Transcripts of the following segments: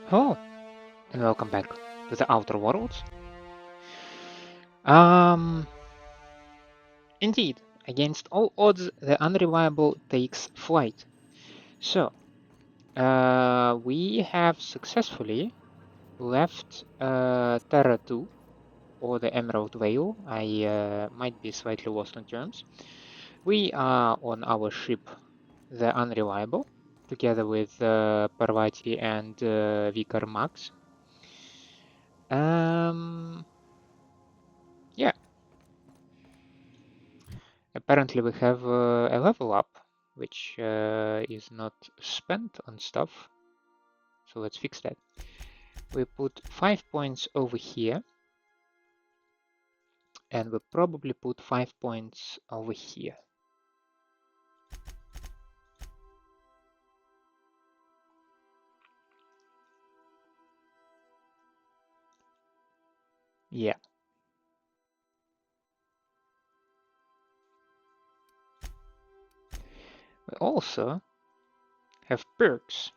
Hello, and welcome back to the Outer Worlds. Um, Indeed, against all odds, the unreliable takes flight. So, we have successfully left Terra 2, or the Emerald Vale. I might be slightly lost on terms. We are on our ship, the Unreliable, together with Parvati and Vicar Max. Yeah, apparently we have a level up, which is not spent on stuff. So let's fix that. We put 5 points over here, and we probably put 5 points over here. Yeah. We also have perks.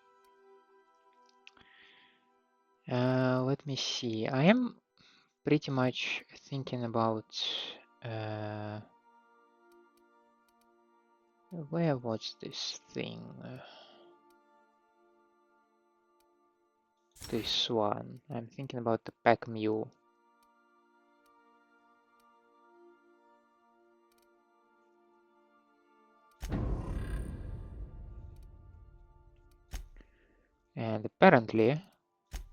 Let me see. I am pretty much thinking about where was this thing? This one. I'm thinking about the pack mule. And apparently,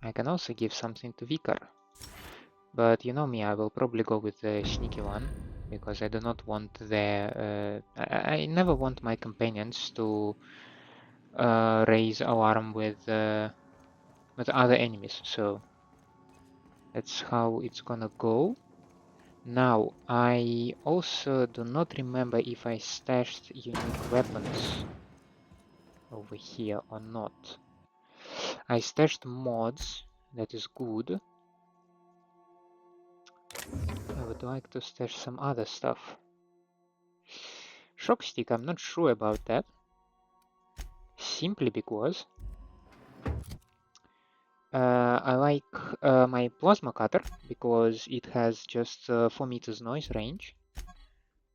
I can also give something to Vicar. But you know me, I will probably go with the sneaky one, because I do not want the... I never want my companions to raise alarm with other enemies, so that's how it's gonna go. Now, I also do not remember if I stashed unique weapons over here or not. I stashed mods, that is good. I would like to stash some other stuff. Shock stick, I'm not sure about that. Simply because I like my plasma cutter because it has just 4 meters noise range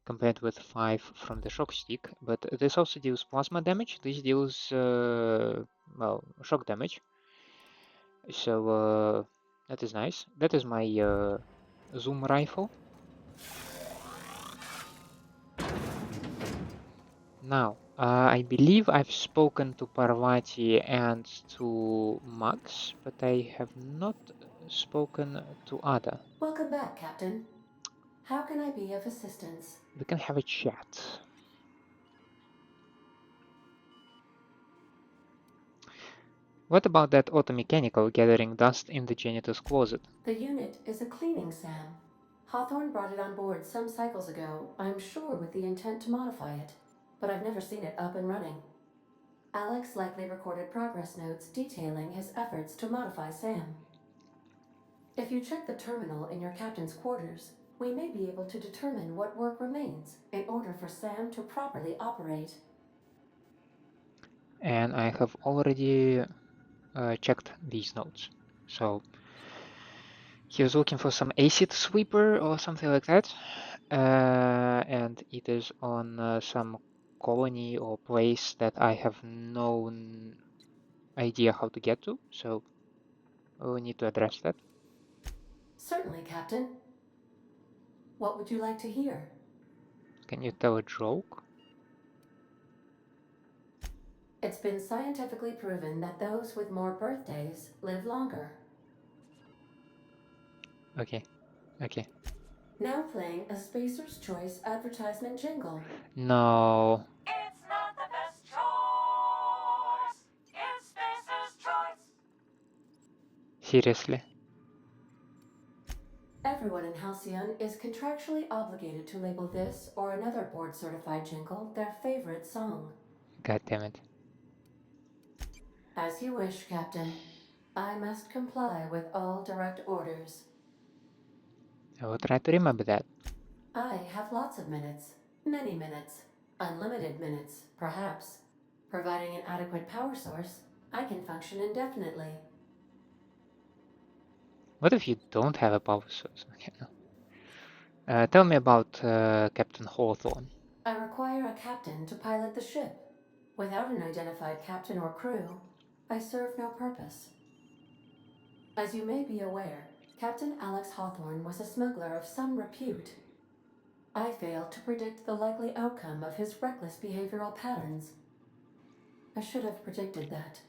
compared with 5 from the shock stick, but this also deals plasma damage. This deals, well, shock damage. So that is nice. That is my zoom rifle. Now, I believe I've spoken to Parvati and to Max, but I have not spoken to Ada. Welcome back, Captain. How can I be of assistance? We can have a chat. What about that auto-mechanical gathering dust in the janitor's closet? The unit is a cleaning SAM. Hawthorne brought it on board some cycles ago, I'm sure with the intent to modify it, but I've never seen it up and running. Alex likely recorded progress notes detailing his efforts to modify SAM. If you check the terminal in your captain's quarters, we may be able to determine what work remains in order for SAM to properly operate. And I have already checked these notes. So he was looking for some acid sweeper or something like that, and it is on some colony or place that I have no idea how to get to, so we need to address that. Certainly, Captain. What would you like to hear? Can you tell a joke? It's been scientifically proven that those with more birthdays live longer. Okay, okay. Now playing a Spacer's Choice advertisement jingle. No, It's not the best choice. It's Spacer's Choice. seriously. Everyone in Halcyon is contractually obligated to label this or another board-certified jingle their favorite song. God damn it. As you wish, Captain. I must comply with all direct orders. I will try to remember that. I have lots of minutes. Many minutes. Unlimited minutes, perhaps. Providing an adequate power source, I can function indefinitely. What if you don't have a power source? Okay, no. Tell me about Captain Hawthorne. I require a captain to pilot the ship. Without an identified captain or crew, I serve no purpose. As you may be aware, Captain Alex Hawthorne was a smuggler of some repute. I failed to predict the likely outcome of his reckless behavioral patterns. I should have predicted that.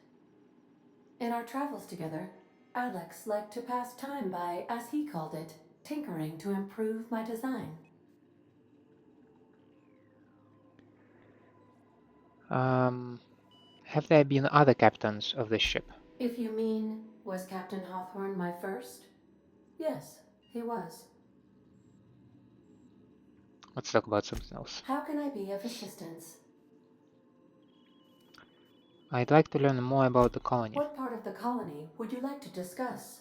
In our travels together, Alex liked to pass time by, as he called it, tinkering to improve my design. Have there been other captains of this ship? If you mean, was Captain Hawthorne my first? Yes, he was. Let's talk about something else. How can I be of assistance? I'd like to learn more about the colony. What part of the colony would you like to discuss?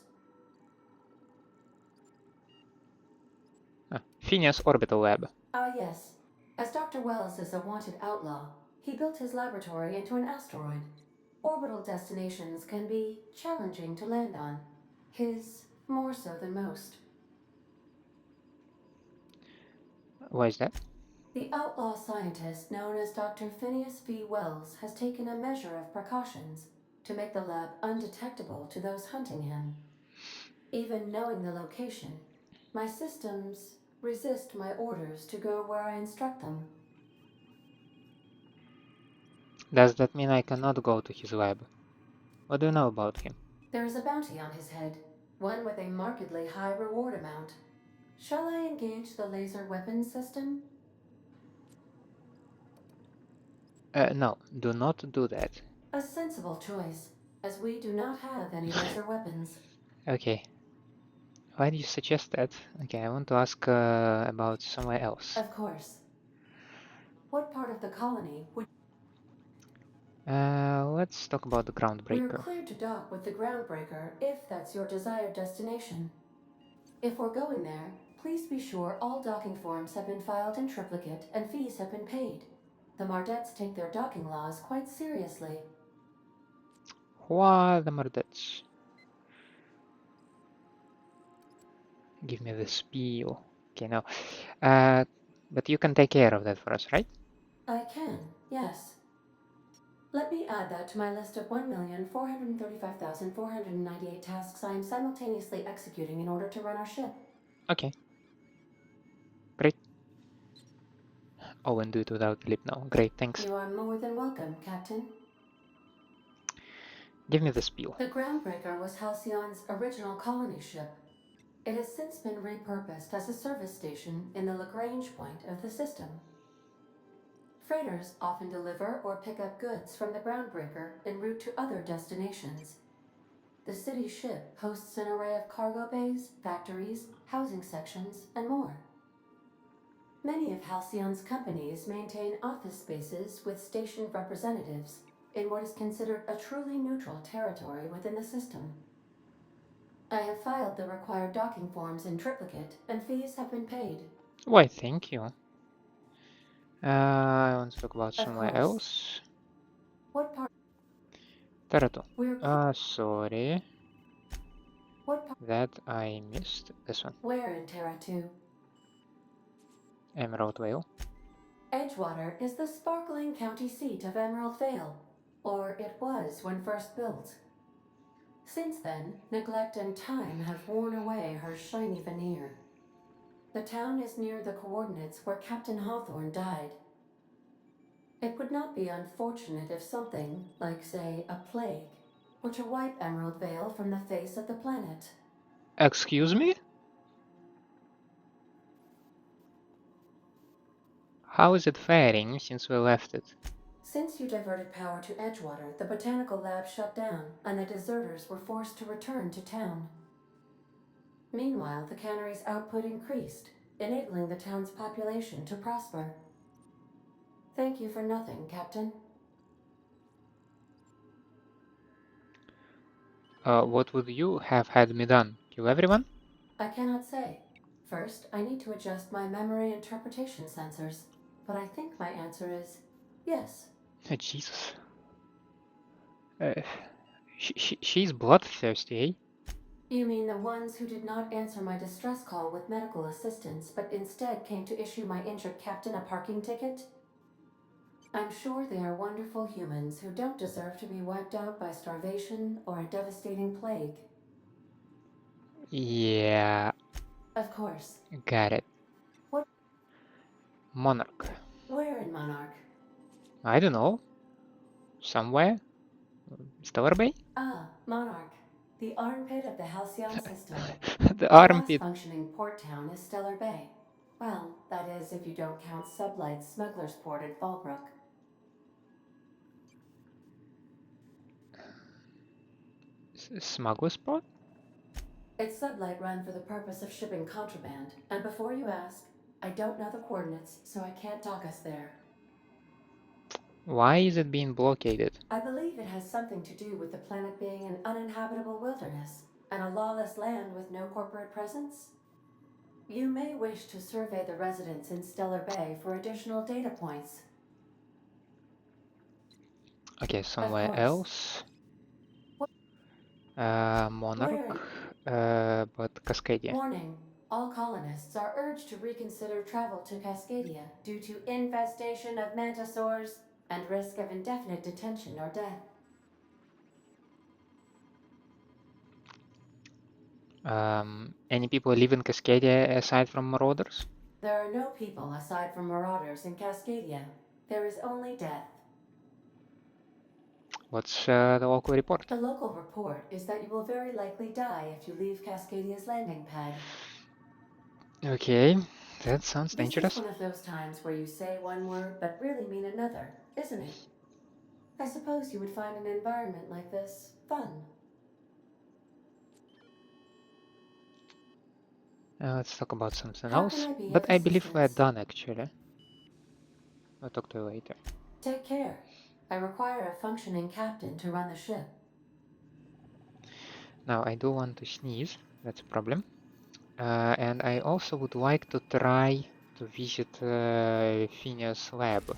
Phineas Orbital Lab. Ah, yes. As Dr. Wells is a wanted outlaw, he built his laboratory into an asteroid. Orbital destinations can be challenging to land on. His more so than most. Why is that? The outlaw scientist known as Dr. Phineas V. Wells has taken a measure of precautions to make the lab undetectable to those hunting him. Even knowing the location, my systems resist my orders to go where I instruct them. Does that mean I cannot go to his lab? What do you know about him? There is a bounty on his head, one with a markedly high reward amount. Shall I engage the laser weapons system? No, do not do that. A sensible choice, as we do not have any laser weapons. Okay. Why do you suggest that? Okay, I want to ask about somewhere else. Of course. What part of the colony would... Let's talk about the We're Groundbreaker. cleared to dock with the Groundbreaker if that's your desired destination. If we're going there, please be sure all docking forms have been filed in triplicate and fees have been paid. The Mardettes take their docking laws quite seriously. Who are the Mardets? Give me the spiel. Okay, no. But you can take care of that for us, right? I can, yes. Let me add that to my list of 1,435,498 tasks I am simultaneously executing in order to run our ship. Okay. Great. Oh, and do it without lip now. Great, thanks. You are more than welcome, Captain. Give me the spiel. The Groundbreaker was Halcyon's original colony ship. It has since been repurposed as a service station in the Lagrange point of the system. Freighters often deliver or pick up goods from the Groundbreaker en route to other destinations. The city ship hosts an array of cargo bays, factories, housing sections, and more. Many of Halcyon's companies maintain office spaces with stationed representatives in what is considered a truly neutral territory within the system. I have filed the required docking forms in triplicate, and fees have been paid. Why, thank you. I want to talk about somewhere else. What part? Terato. We're Sorry. What part? That I missed. This one. Where in Terra 2? Emerald Whale. Edgewater is the sparkling county seat of Emerald Vale, or it was when first built. Since then, neglect and time have worn away her shiny veneer. The town is near the coordinates where Captain Hawthorne died. It would not be unfortunate if something, like say a plague, were to wipe Emerald Vale from the face of the planet. Excuse me? How is it faring since we left it? Since you diverted power to Edgewater, the botanical lab shut down, and the deserters were forced to return to town. Meanwhile, the cannery's output increased, enabling the town's population to prosper. Thank you for nothing, Captain. What would you have had me done? Kill everyone? I cannot say. First, I need to adjust my memory interpretation sensors, but I think my answer is yes. Jesus. She's bloodthirsty, eh? You mean the ones who did not answer my distress call with medical assistance, but instead came to issue my injured captain a parking ticket? I'm sure they are wonderful humans who don't deserve to be wiped out by starvation or a devastating plague. Yeah, Of course. got it. What? Monarch. Where in Monarch? I don't know. Somewhere? Stellar Bay? Ah, Monarch. The armpit of the Halcyon system. The The last armpit. functioning port town is Stellar Bay. Well, that is if you don't count Sublight's Smuggler's Port at Fallbrook. Smuggler's Port? It's Sublight run for the purpose of shipping contraband, and before you ask, I don't know the coordinates, so I can't dock us there. Why is it being blockaded? I believe it has something to do with the planet being an uninhabitable wilderness, and a lawless land with no corporate presence. You may wish to survey the residents in Stellar Bay for additional data points. Okay, somewhere course. else. Monarch, but Cascadia. Warning. All colonists are urged to reconsider travel to Cascadia due to infestation of mantisaurs and risk of indefinite detention or death. Any people live in Cascadia aside from marauders? There are no people aside from marauders in Cascadia. There is only death. What's the local report? The local report is that you will very likely die if you leave Cascadia's landing pad. Okay, that sounds This is dangerous. one of those times where you say one word but really mean another, isn't it? I suppose you would find an environment like this fun. Let's talk about something How can else. I be But of I believe we're assistance? done actually. I'll talk to you later. Take care. I require a functioning captain to run the ship. Now I do want to sneeze, that's a problem. And I also would like to try to visit Phineas' lab.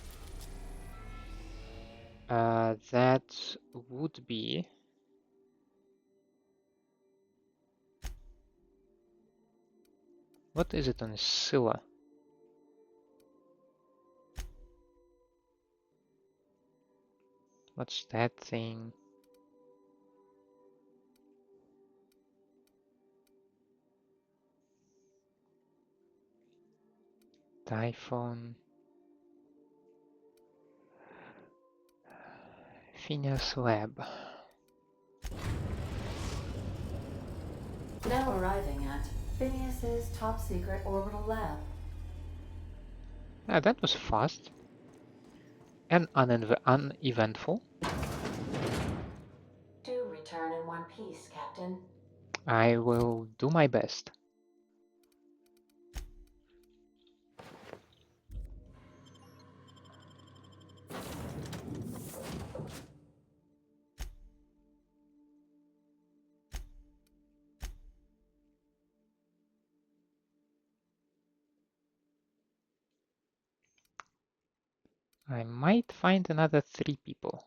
That would be... What is it on Scylla? What's that thing? Typhon. Phineas lab. Now arriving at Phineas's top secret orbital lab. That was fast. And uneventful. Do return in one piece, Captain. I will do my best. I might find another 3 people.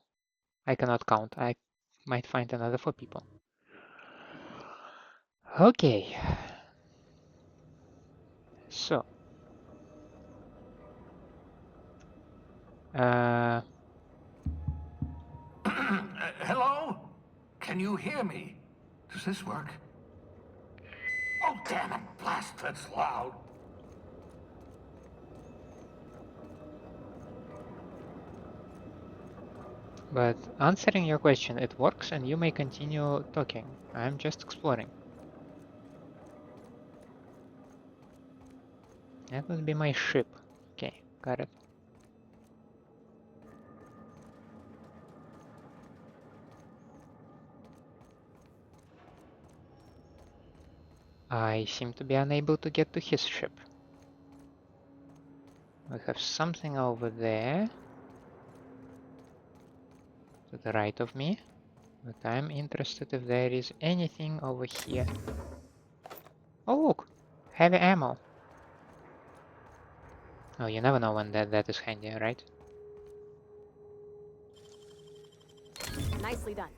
I cannot count. I might find another 4 people. Okay. So. Hello? Can you hear me? Does this work? Oh, damn it! Blast, that's loud. But answering your question, it works and you may continue talking. I'm just exploring. That would be my ship. Okay, got it. I seem to be unable to get to his ship. We have something over there. To the right of me. But I'm interested if there is anything over here. Oh look! Heavy ammo. Oh, you never know when that is handy, right? Nicely done.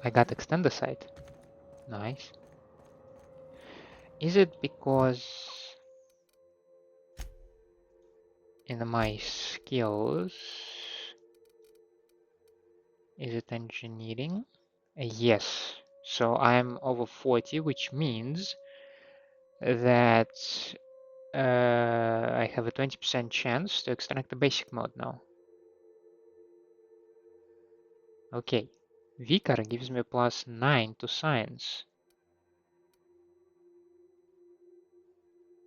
I got extender sight. Nice. Is it because in my skills, is it engineering? Yes. So I'm over 40, which means that I have a 20% chance to extract the basic mode now. Okay. Vicar gives me plus 9 to science.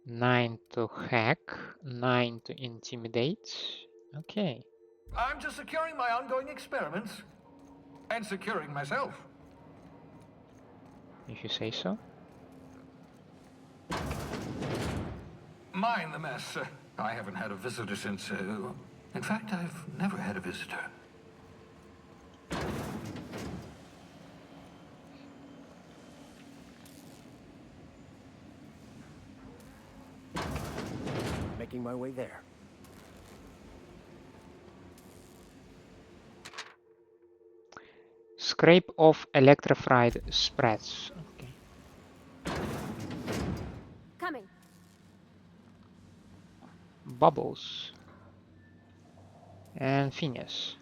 9 to hack, 9 to intimidate. Okay. I'm just securing my ongoing experiments. And securing myself. If you say so. Mind the mess. I haven't had a visitor since... in fact, I've never had a visitor. Making my way there. Scrape off electrified spreads. Okay. Coming. Bubbles. And Phineas.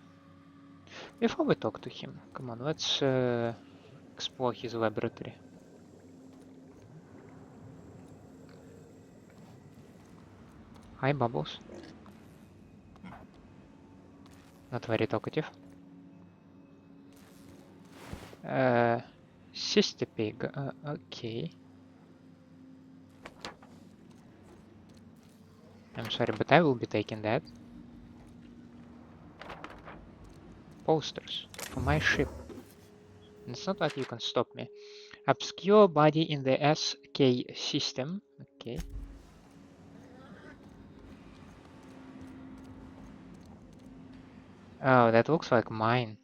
Before we talk to him, come on, let's explore his laboratory. Hi, Bubbles. Not very talkative. Sister pig. Okay. I'm sorry, but I will be taking that. Posters for my ship. And it's not like you can stop me. Obscure body in the SK system. Okay. Oh, that looks like mine.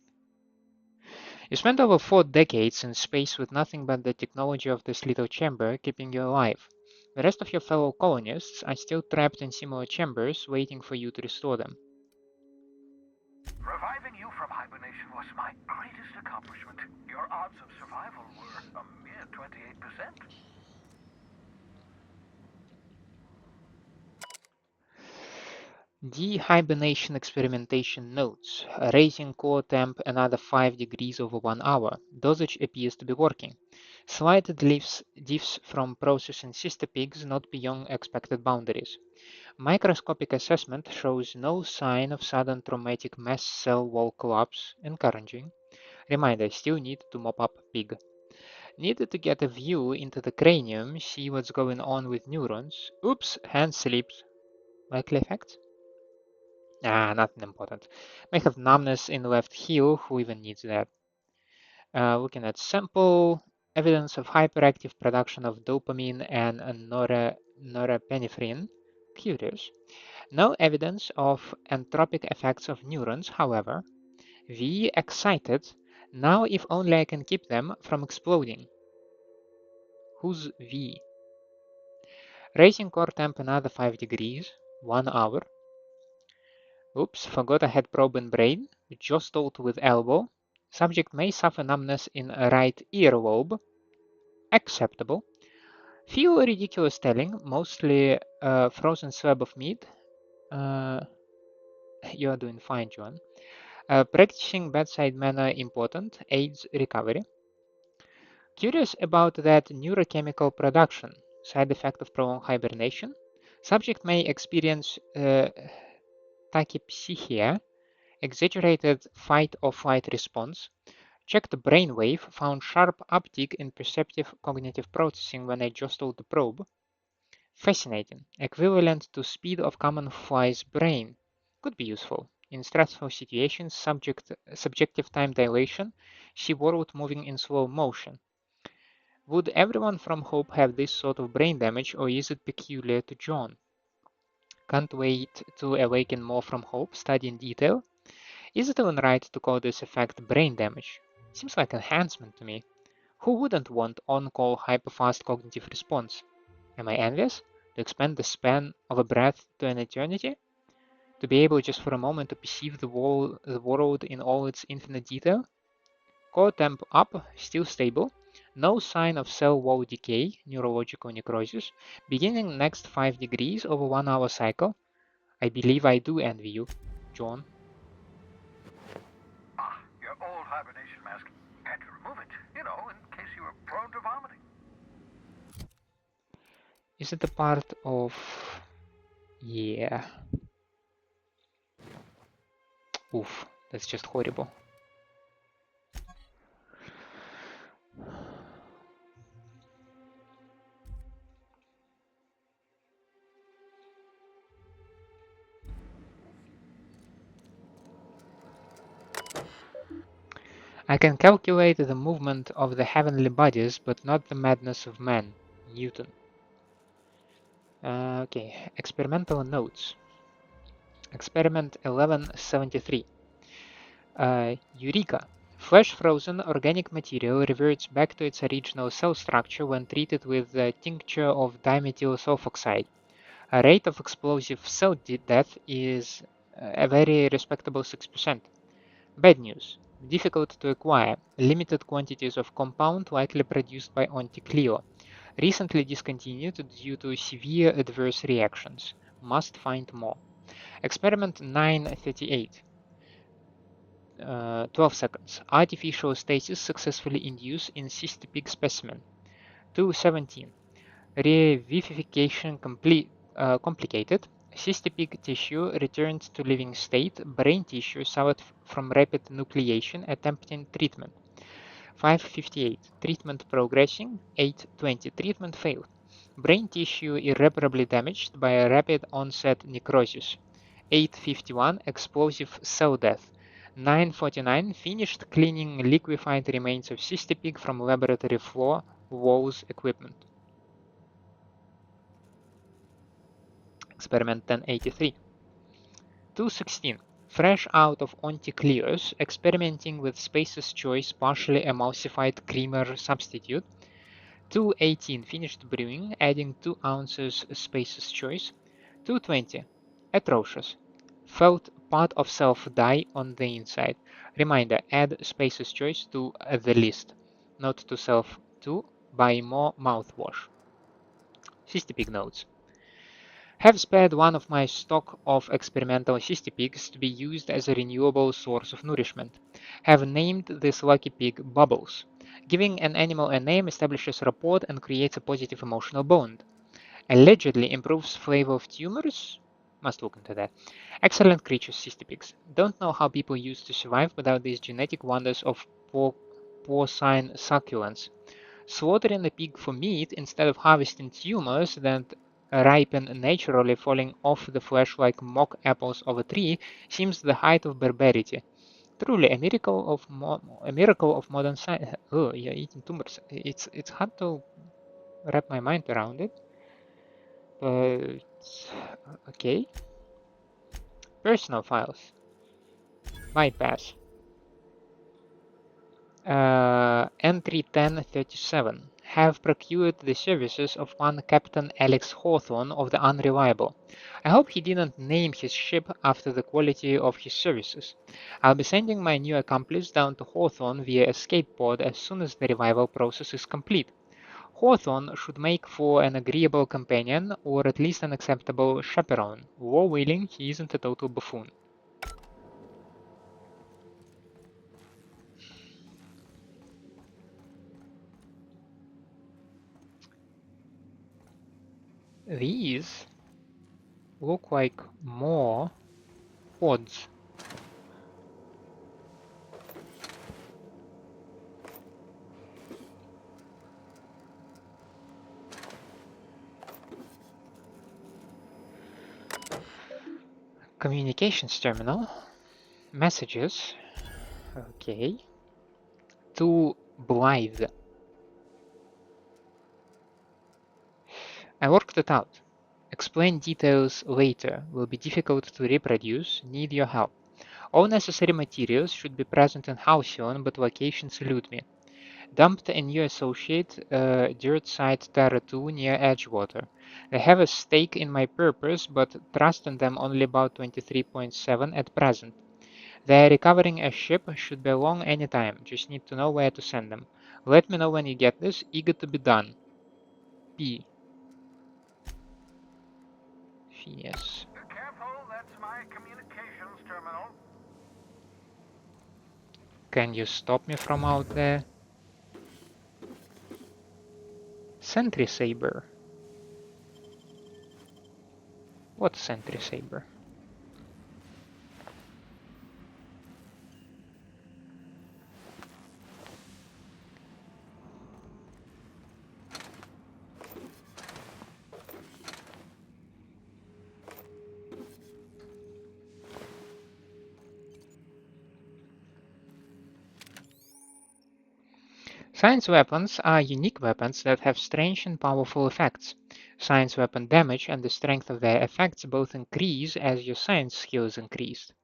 You spent over 4 decades in space with nothing but the technology of this little chamber keeping you alive. The rest of your fellow colonists are still trapped in similar chambers, waiting for you to restore them. Reviving you from hibernation was my greatest accomplishment. Your odds of survival were a mere 28%. Hibernation experimentation notes. Raising core temp another 5 degrees over 1 hour. Dosage appears to be working. Slight diffs from processing sister pigs not beyond expected boundaries. Microscopic assessment shows no sign of sudden traumatic mast cell wall collapse. Encouraging. Reminder, still need to mop up pig. Needed to get a view into the cranium, see what's going on with neurons. Oops, hand slips. Likely effects? Nothing important. May have numbness in the left heel, who even needs that? Looking at sample, evidence of hyperactive production of dopamine and norepinephrine. Curious. No evidence of entropic effects of neurons, however. V excited. Now if only I can keep them from exploding. Who's V? Raising core temp another 5 degrees, 1 hour. Oops, forgot I had probe in brain. Jostled with elbow. Subject may suffer numbness in right earlobe. Acceptable. Feel ridiculous telling, mostly frozen slab of meat. You are doing fine, John. Practicing bedside manner important, aids recovery. Curious about that neurochemical production, side effect of prolonged hibernation. Subject may experience tachypsychia, exaggerated fight or flight response. Checked the brainwave, found sharp uptick in perceptive cognitive processing when I jostled the probe. Fascinating. Equivalent to speed of common fly's brain. Could be useful. In stressful situations, subjective time dilation, see world moving in slow motion. Would everyone from Hope have this sort of brain damage, or is it peculiar to John? Can't wait to awaken more from Hope, study in detail. Is it even right to call this effect brain damage? Seems like enhancement to me. Who wouldn't want on-call hyperfast cognitive response? Am I envious? To expand the span of a breath to an eternity? To be able just for a moment to perceive the world in all its infinite detail? Core temp up, still stable. No sign of cell wall decay, neurological necrosis. Beginning next 5 degrees over 1 hour cycle. I believe I do envy you, John. Ah, your old hibernation mask. Had to remove it, you know, in case you were prone to vomiting. Is it a part of... Yeah. Oof, that's just horrible. I can calculate the movement of the heavenly bodies, but not the madness of man. Newton. Okay, experimental notes. Experiment 1173. Eureka! Flash-frozen organic material reverts back to its original cell structure when treated with a tincture of dimethyl sulfoxide. A rate of explosive cell death is a very respectable 6%. Bad news. Difficult to acquire. Limited quantities of compound likely produced by Onticleo. Recently discontinued due to severe adverse reactions. Must find more. Experiment 938. 12 seconds. Artificial stasis successfully induced in cystipig specimen. 217. Revivification complicated. Cystipig tissue returned to living state. Brain tissue suffered from rapid nucleation. Attempting treatment. 558. Treatment progressing. 820. Treatment failed. Brain tissue irreparably damaged by a rapid onset necrosis. 851. Explosive cell death. 949. Finished cleaning liquefied remains of cystipig from laboratory floor, walls, equipment. Experiment 1083. 216. Fresh out of Onticleos, experimenting with Space's Choice partially emulsified creamer substitute. 218. Finished brewing, adding 2 ounces Space's Choice. 220. Atrocious. Felt part of self die on the inside. Reminder, add Space's Choice to the list. Note to self to buy more mouthwash. Cystipig notes. Have spared one of my stock of experimental cystipigs to be used as a renewable source of nourishment. Have named this lucky pig Bubbles. Giving an animal a name establishes rapport and creates a positive emotional bond. Allegedly improves flavor of tumors? Must look into that. Excellent creatures, cystipigs. Don't know how people used to survive without these genetic wonders of porcine succulents. Slaughtering a pig for meat instead of harvesting tumors that ripen naturally falling off the flesh like mock apples of a tree seems the height of barbarity. Truly, a miracle of modern science. Oh, you're eating tumors. It's hard to wrap my mind around it. But okay. Personal files. Bypass. Entry 1037. Have procured the services of one Captain Alex Hawthorne of the Unreliable. I hope he didn't name his ship after the quality of his services. I'll be sending my new accomplice down to Hawthorne via escape pod as soon as the revival process is complete. Hawthorne should make for an agreeable companion, or at least an acceptable chaperone. War willing, he isn't a total buffoon. These look like more pods. Communications terminal. Messages. Okay. To Blythe. I worked it out. Explain details later. Will be difficult to reproduce. Need your help. All necessary materials should be present in Halcyon, but locations elude me. Dumped a new associate, dirt site Terra 2 near Edgewater. They have a stake in my purpose, but trust in them only about 23.7 at present. They're recovering a ship, should be along any time. Just need to know where to send them. Let me know when you get this. Eager to be done. P. Phineas. Careful, that's my communications terminal. Can you stop me from out there? Sentry Saber. What Sentry Saber? Science weapons are unique weapons that have strange and powerful effects. Science weapon damage and the strength of their effects both increase as your science skill is increased.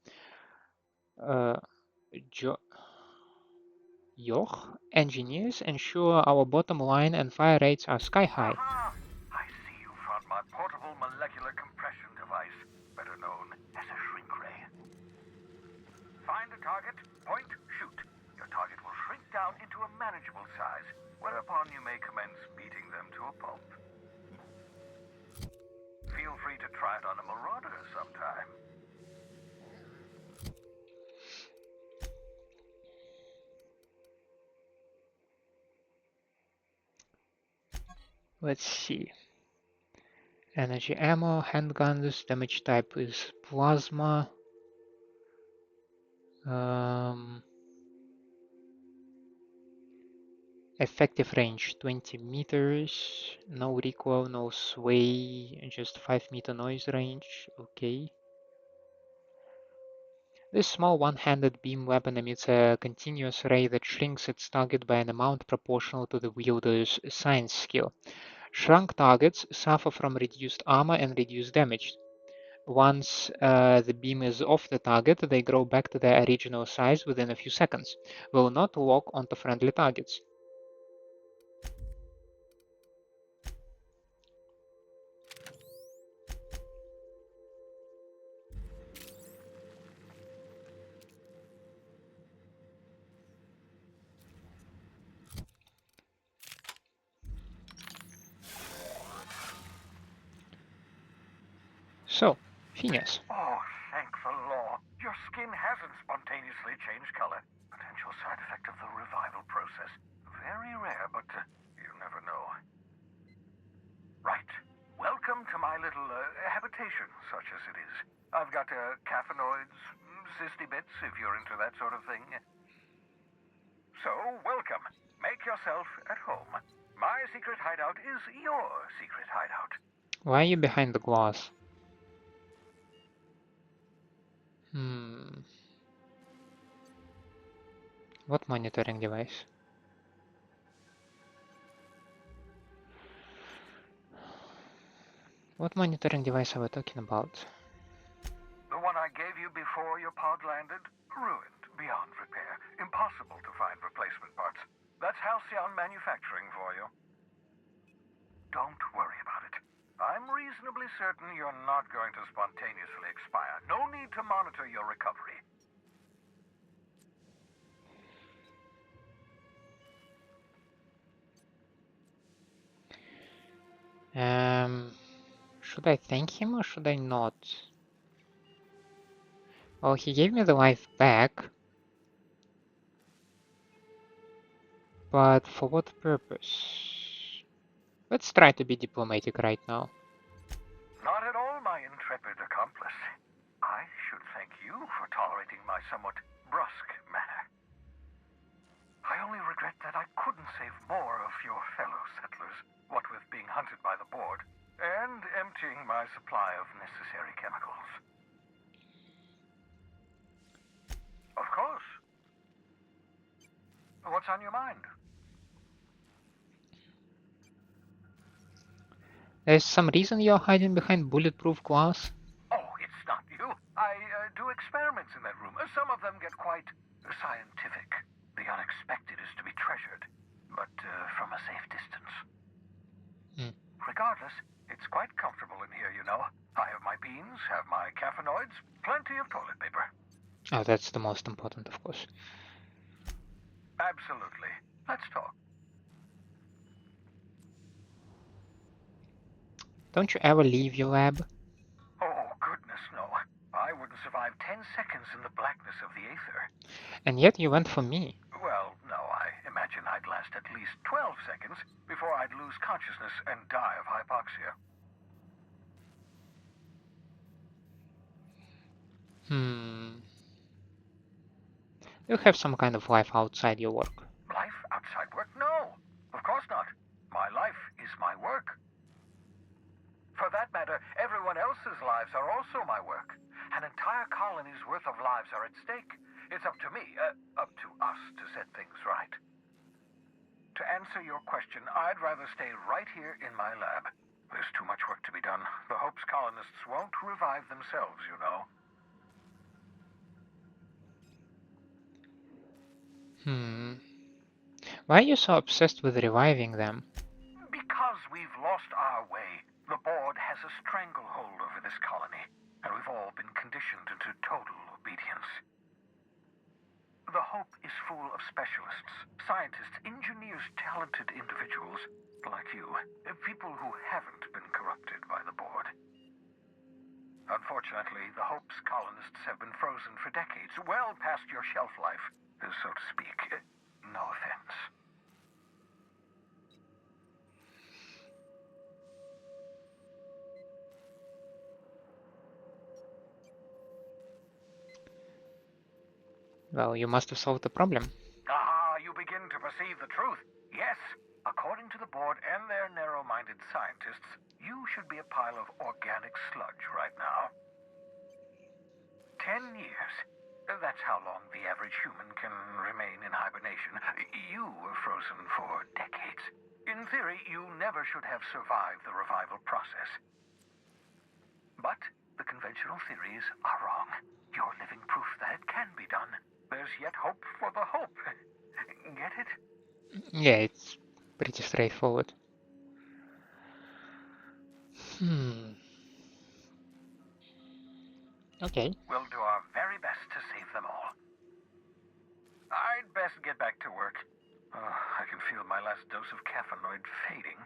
Engineers ensure our bottom line and fire rates are sky high. Aha! I see you found my portable molecular compression device, better known as a shrink ray. Find a target, point, shoot. Your target will shrink down into a manageable size, whereupon you may commence beating them to a pulp. Feel free to try it on a marauder sometime. Let's see. Energy ammo, handguns, damage type is plasma. Effective range 20 meters, no recoil, no sway, just 5-meter noise range. Okay. This small one-handed beam weapon emits a continuous ray that shrinks its target by an amount proportional to the wielder's science skill. Shrunk targets suffer from reduced armor and reduced damage. Once the beam is off the target, they grow back to their original size within a few seconds. Will not lock onto friendly targets. So, Phineas. Oh, thank the law. Your skin hasn't spontaneously changed color. Potential side effect of the revival process. Very rare, but you never know. Right. Welcome to my little habitation, such as it is. I've got caffeinoids, cysty bits, if you're into that sort of thing. So, welcome. Make yourself at home. My secret hideout is your secret hideout. Why are you behind the glass? What monitoring device? What monitoring device are we talking about? The one I gave you before your pod landed? Ruined, beyond repair. Impossible to find replacement parts. That's Halcyon manufacturing for you. Don't worry about it. I'm reasonably certain you're not going to spontaneously expire. No need to monitor your recovery. Should I thank him or should I not? Well, he gave me the life back. But for what purpose? Let's try to be diplomatic right now. Not at all, my intrepid accomplice. I should thank you for tolerating my somewhat brusque manner. I only regret that I couldn't save more of your fellow settlers, what with being hunted by the board, and emptying my supply of necessary chemicals. Of course. What's on your mind? There's some reason you're hiding behind bulletproof glass? Oh, it's not you. I do experiments in that room. Some of them get quite scientific. The unexpected is to be treasured, but from a safe distance. Regardless, it's quite comfortable in here, you know. I have my beans, have my caffeinoids, plenty of toilet paper. Oh, that's the most important, of course. Absolutely. Let's talk. Don't you ever leave your lab? Oh, goodness, no. I wouldn't survive 10 seconds in the blackness of the aether. And yet you went for me. Well, no, I imagine I'd last at least 12 seconds before I'd lose consciousness and die of hypoxia. You have some kind of life outside your work. Life outside work? No, of course not. My life is my work. For that matter, everyone else's lives are also my work. An entire colony's worth of lives are at stake. It's up to me, up to us to set things right. To answer your question, I'd rather stay right here in my lab. There's too much work to be done. The Hope's colonists won't revive themselves, you know. Why are you so obsessed with reviving them? Because we've lost our way. The board has a stranglehold over this colony, and we've all been conditioned into total obedience. The Hope is full of specialists, scientists, engineers, talented individuals like you, people who haven't been corrupted by the board. Unfortunately, the Hope's colonists have been frozen for decades, well past your shelf life, so to speak. No offense. Well, you must have solved the problem. Ah, you begin to perceive the truth. Yes, according to the board and their narrow-minded scientists, you should be a pile of organic sludge right now. 10 years. That's how long the average human can remain in hibernation. You were frozen for decades. In theory, you never should have survived the revival process. But the conventional theories are wrong. You're living proof that it can be done. There's yet hope for the Hope. Get it? Yeah, it's pretty straightforward. Okay. We'll do our very best to save them all. I'd best get back to work. I can feel my last dose of caffeinoid fading.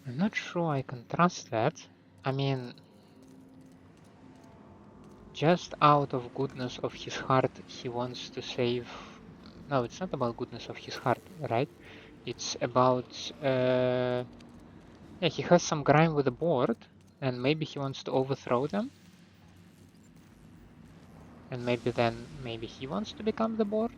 I'm not sure I can trust that. I mean, just out of goodness of his heart, he wants to save... No, it's not about goodness of his heart, right? It's about... Yeah, he has some grime with the board, and maybe he wants to overthrow them. And maybe he wants to become the board?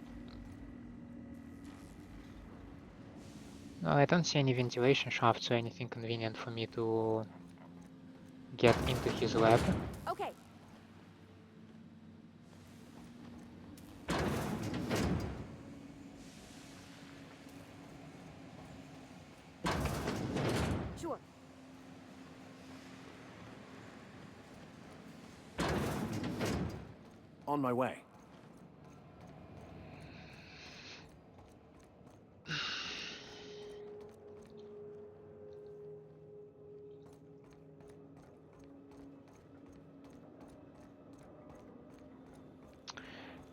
No, I don't see any ventilation shafts or anything convenient for me to get into his lab. Okay. Sure. On my way.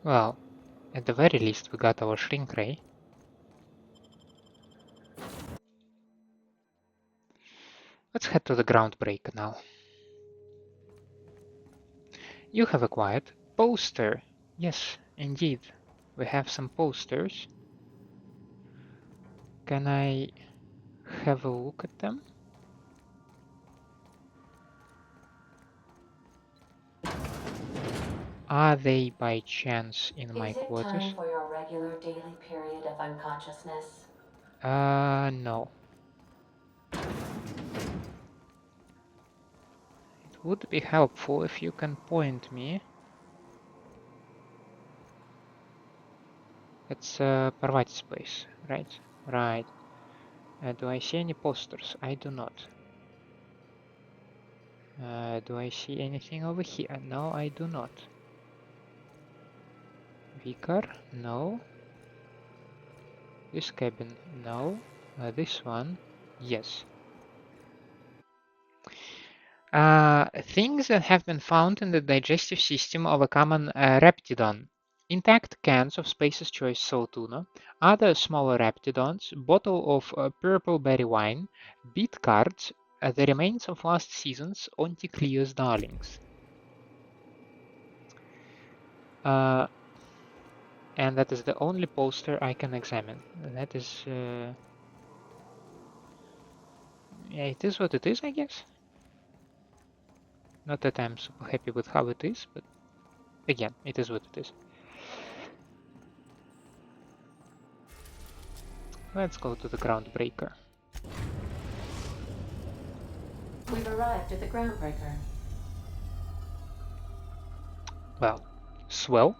Well, at the very least we got our shrink ray. Let's head to the Groundbreaker now. You have acquired poster. Yes, indeed. We have some posters. Can I have a look at them? Are they by chance in my Is it quarters? time for your regular daily period of unconsciousness? No. It would be helpful if you can point me. It's Parvati's place, right? Right. Do I see any posters? I do not. Do I see anything over here? No, I do not. Vicar? No. This cabin? No. This one? Yes. Things that have been found in the digestive system of a common raptidon. Intact cans of Space's Choice salt tuna, other smaller raptidons, bottle of purple berry wine, beat cards, the remains of last season's Auntie Cleo's darlings. And that is the only poster I can examine. That is... yeah, it is what it is, I guess. Not that I'm super happy with how it is, but again, it is what it is. Let's go to the Groundbreaker. We've arrived at the Groundbreaker. Well, swell.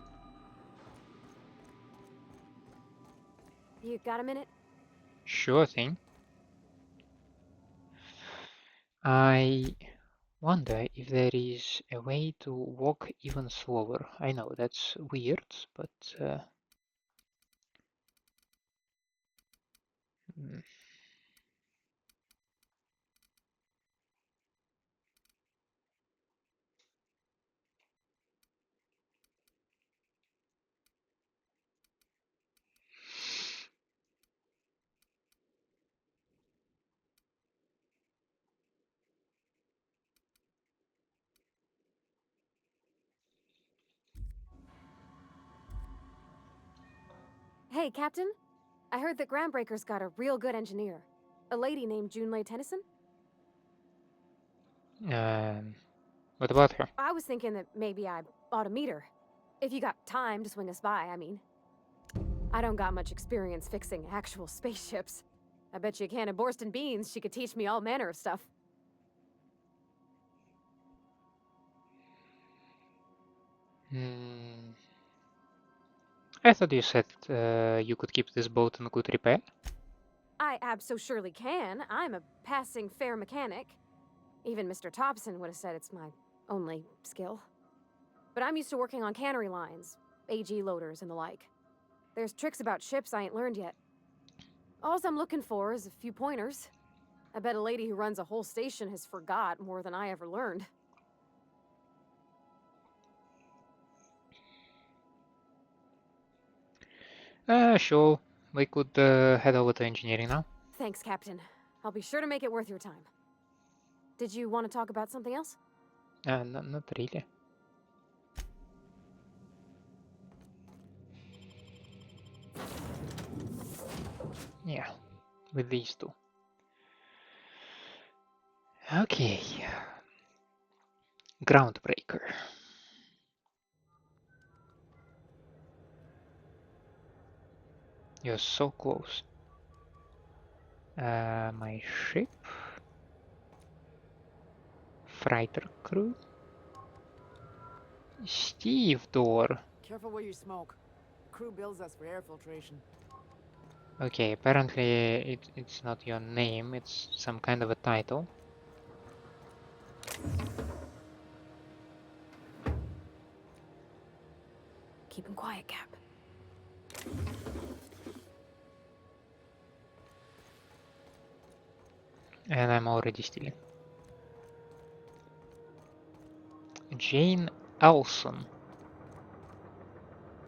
You got a minute? Sure thing. I wonder if there is a way to walk even slower. I know that's weird, but Hey, Captain. I heard that Groundbreaker's got a real good engineer. A lady named Junlei Tennyson? what about her? I was thinking that maybe I ought to meet her. If you got time to swing us by, I mean. I don't got much experience fixing actual spaceships. I bet you a can of Borston beans she could teach me all manner of stuff. I thought you said you could keep this boat in good repair. I abso-surely can. I'm a passing fair mechanic. Even Mr. Thompson would have said it's my only skill. But I'm used to working on cannery lines, AG loaders and the like. There's tricks about ships I ain't learned yet. All I'm looking for is a few pointers. I bet a lady who runs a whole station has forgot more than I ever learned. Sure. We could head over to engineering now. Thanks, Captain. I'll be sure to make it worth your time. Did you want to talk about something else? Not really. Yeah, with these two. Okay. Groundbreaker. You're so close. My ship. Freighter crew. Steve door. Careful where you smoke. Crew bills us for air filtration. Okay, apparently it's not your name, it's some kind of a title. Keep him quiet, Cap. And I'm already stealing. Jane Elson.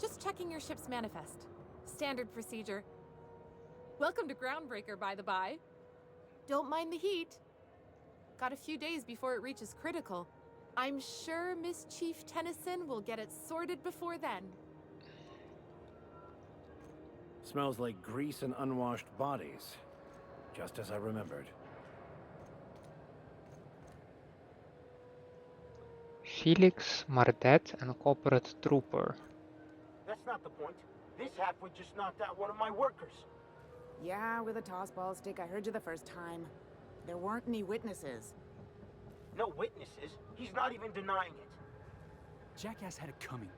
Just checking your ship's manifest. Standard procedure. Welcome to Groundbreaker, by the by. Don't mind the heat. Got a few days before it reaches critical. I'm sure Miss Chief Tennyson will get it sorted before then. Smells like grease and unwashed bodies. Just as I remembered. Felix, Mardet, and Corporate Trooper. That's not the point. This halfwit just knocked out one of my workers. Yeah, with a tossball stick, I heard you the first time. There weren't any witnesses. No witnesses. He's not even denying it. Jackass had it coming.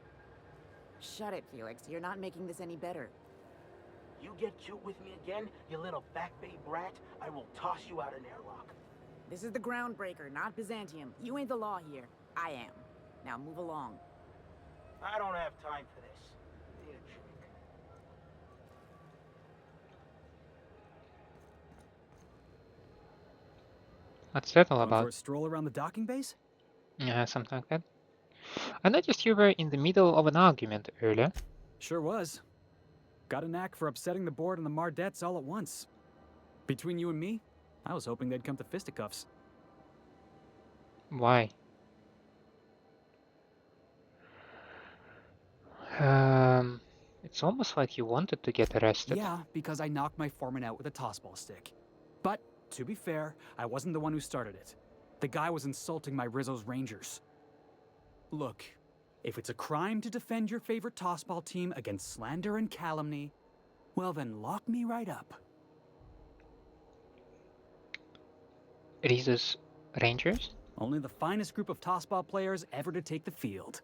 Shut it, Felix. You're not making this any better. You get cute with me again, you little back bay brat, I will toss you out an airlock. This is the Groundbreaker, not Byzantium. You ain't the law here. I am. Now move along. I don't have time for this. Need a drink. What's that all Going for about? a stroll around the docking base? Yeah, something like that. I noticed you were in the middle of an argument earlier. Sure was. Got a knack for upsetting the board and the Mardettes all at once. Between you and me, I was hoping they'd come to fisticuffs. Why? It's almost like you wanted to get arrested. Yeah, because I knocked my foreman out with a tossball stick. But, to be fair, I wasn't the one who started it. The guy was insulting my Rizzo's Rangers. Look, if it's a crime to defend your favorite tossball team against slander and calumny, well then lock me right up. Rizzo's Rangers? Only the finest group of tossball players ever to take the field.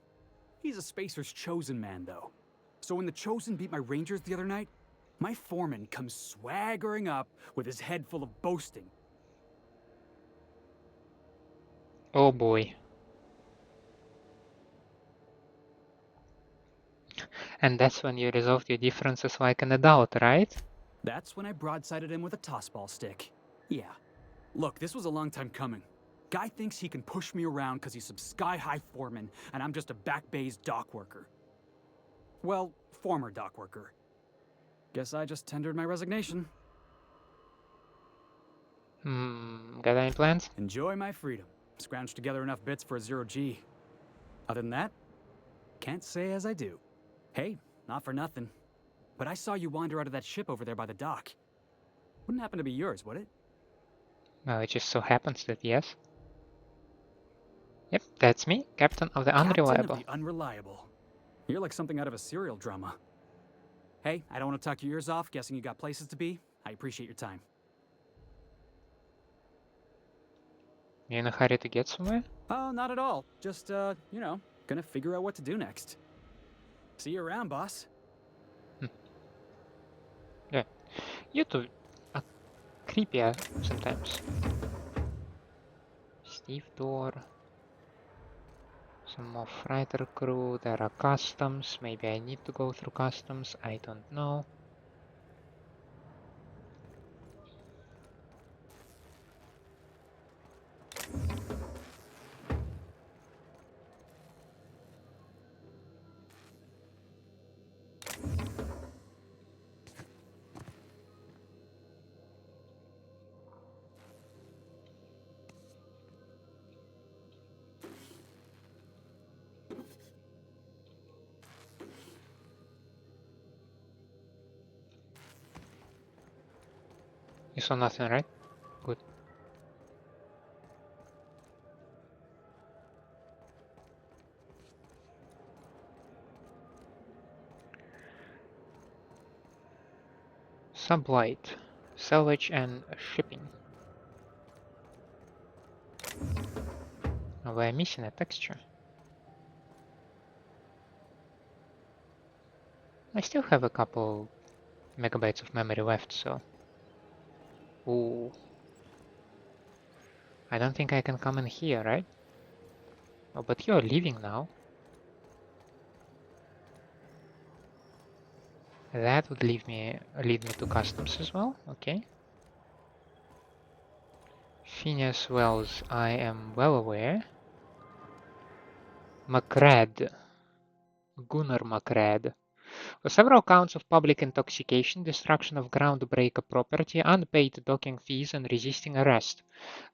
He's a Spacer's chosen man, though. So when the Chosen beat my Rangers the other night, my foreman comes swaggering up with his head full of boasting. Oh boy. And that's when you resolved your differences like an adult, right? That's when I broadsided him with a tossball stick. Yeah. Look, this was a long time coming. Guy thinks he can push me around because he's some sky-high foreman, and I'm just a back bay's dock worker. Well, former dock worker. Guess I just tendered my resignation. Got any plans? Enjoy my freedom. Scrounged together enough bits for a 0G. Other than that, can't say as I do. Hey, not for nothing, but I saw you wander out of that ship over there by the dock. Wouldn't happen to be yours, would it? Well, it just so happens that yes. Yep, that's me, Captain of the Captain Unreliable. of the Unreliable. You're like something out of a serial drama. Hey, I don't want to talk your ears off, guessing you got places to be. I appreciate your time. You in a hurry to get somewhere? Oh, not at all. Just, you know, gonna figure out what to do next. See you around, boss. Yeah. You two are creepier sometimes. Steve Door. Some more freighter crew. There are customs. Maybe I need to go through customs. I don't know. You saw nothing, right? Good. Sublight. Salvage and shipping. Oh, we're missing a texture. I still have a couple megabytes of memory left, so... Ooh. I don't think I can come in here, right? Oh, but you're leaving now. That would lead me to customs as well. Okay. Phineas Wells, I am well aware. McRad. Gunnar McRad. For several counts of public intoxication, destruction of Groundbreaker property, unpaid docking fees, and resisting arrest.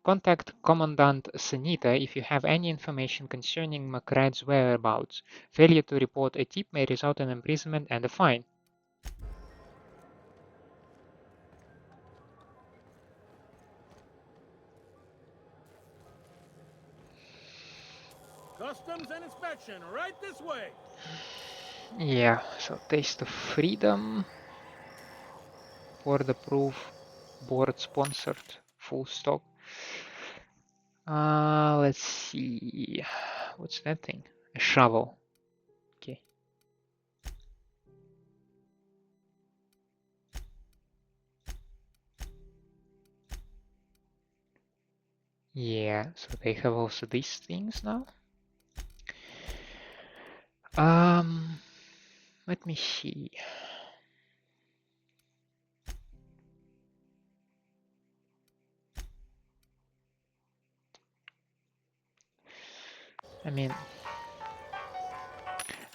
Contact Commandant Sanita if you have any information concerning McRad's whereabouts. Failure to report a tip may result in imprisonment and a fine. Customs and inspection, right this way. Yeah, so Taste of Freedom. For the proof. Board sponsored. Full stop. Let's see. What's that thing? A shovel. Okay. Yeah, so they have also these things now. Let me see. I mean,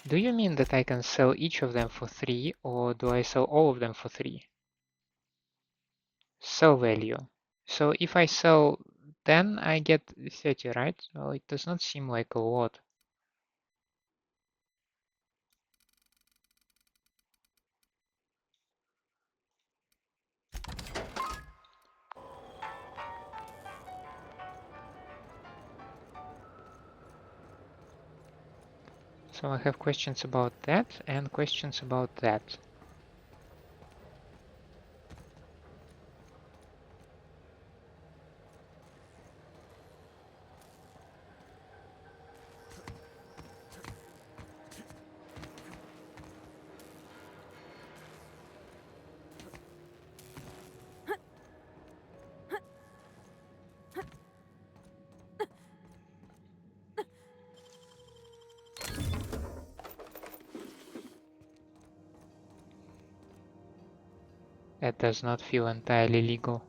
do you mean that I can sell each of them for 3, or do I sell all of them for 3? Sell value. So if I sell 10, I get 30, right? Well, it does not seem like a lot. So I have questions about that and questions about that. That does not feel entirely legal.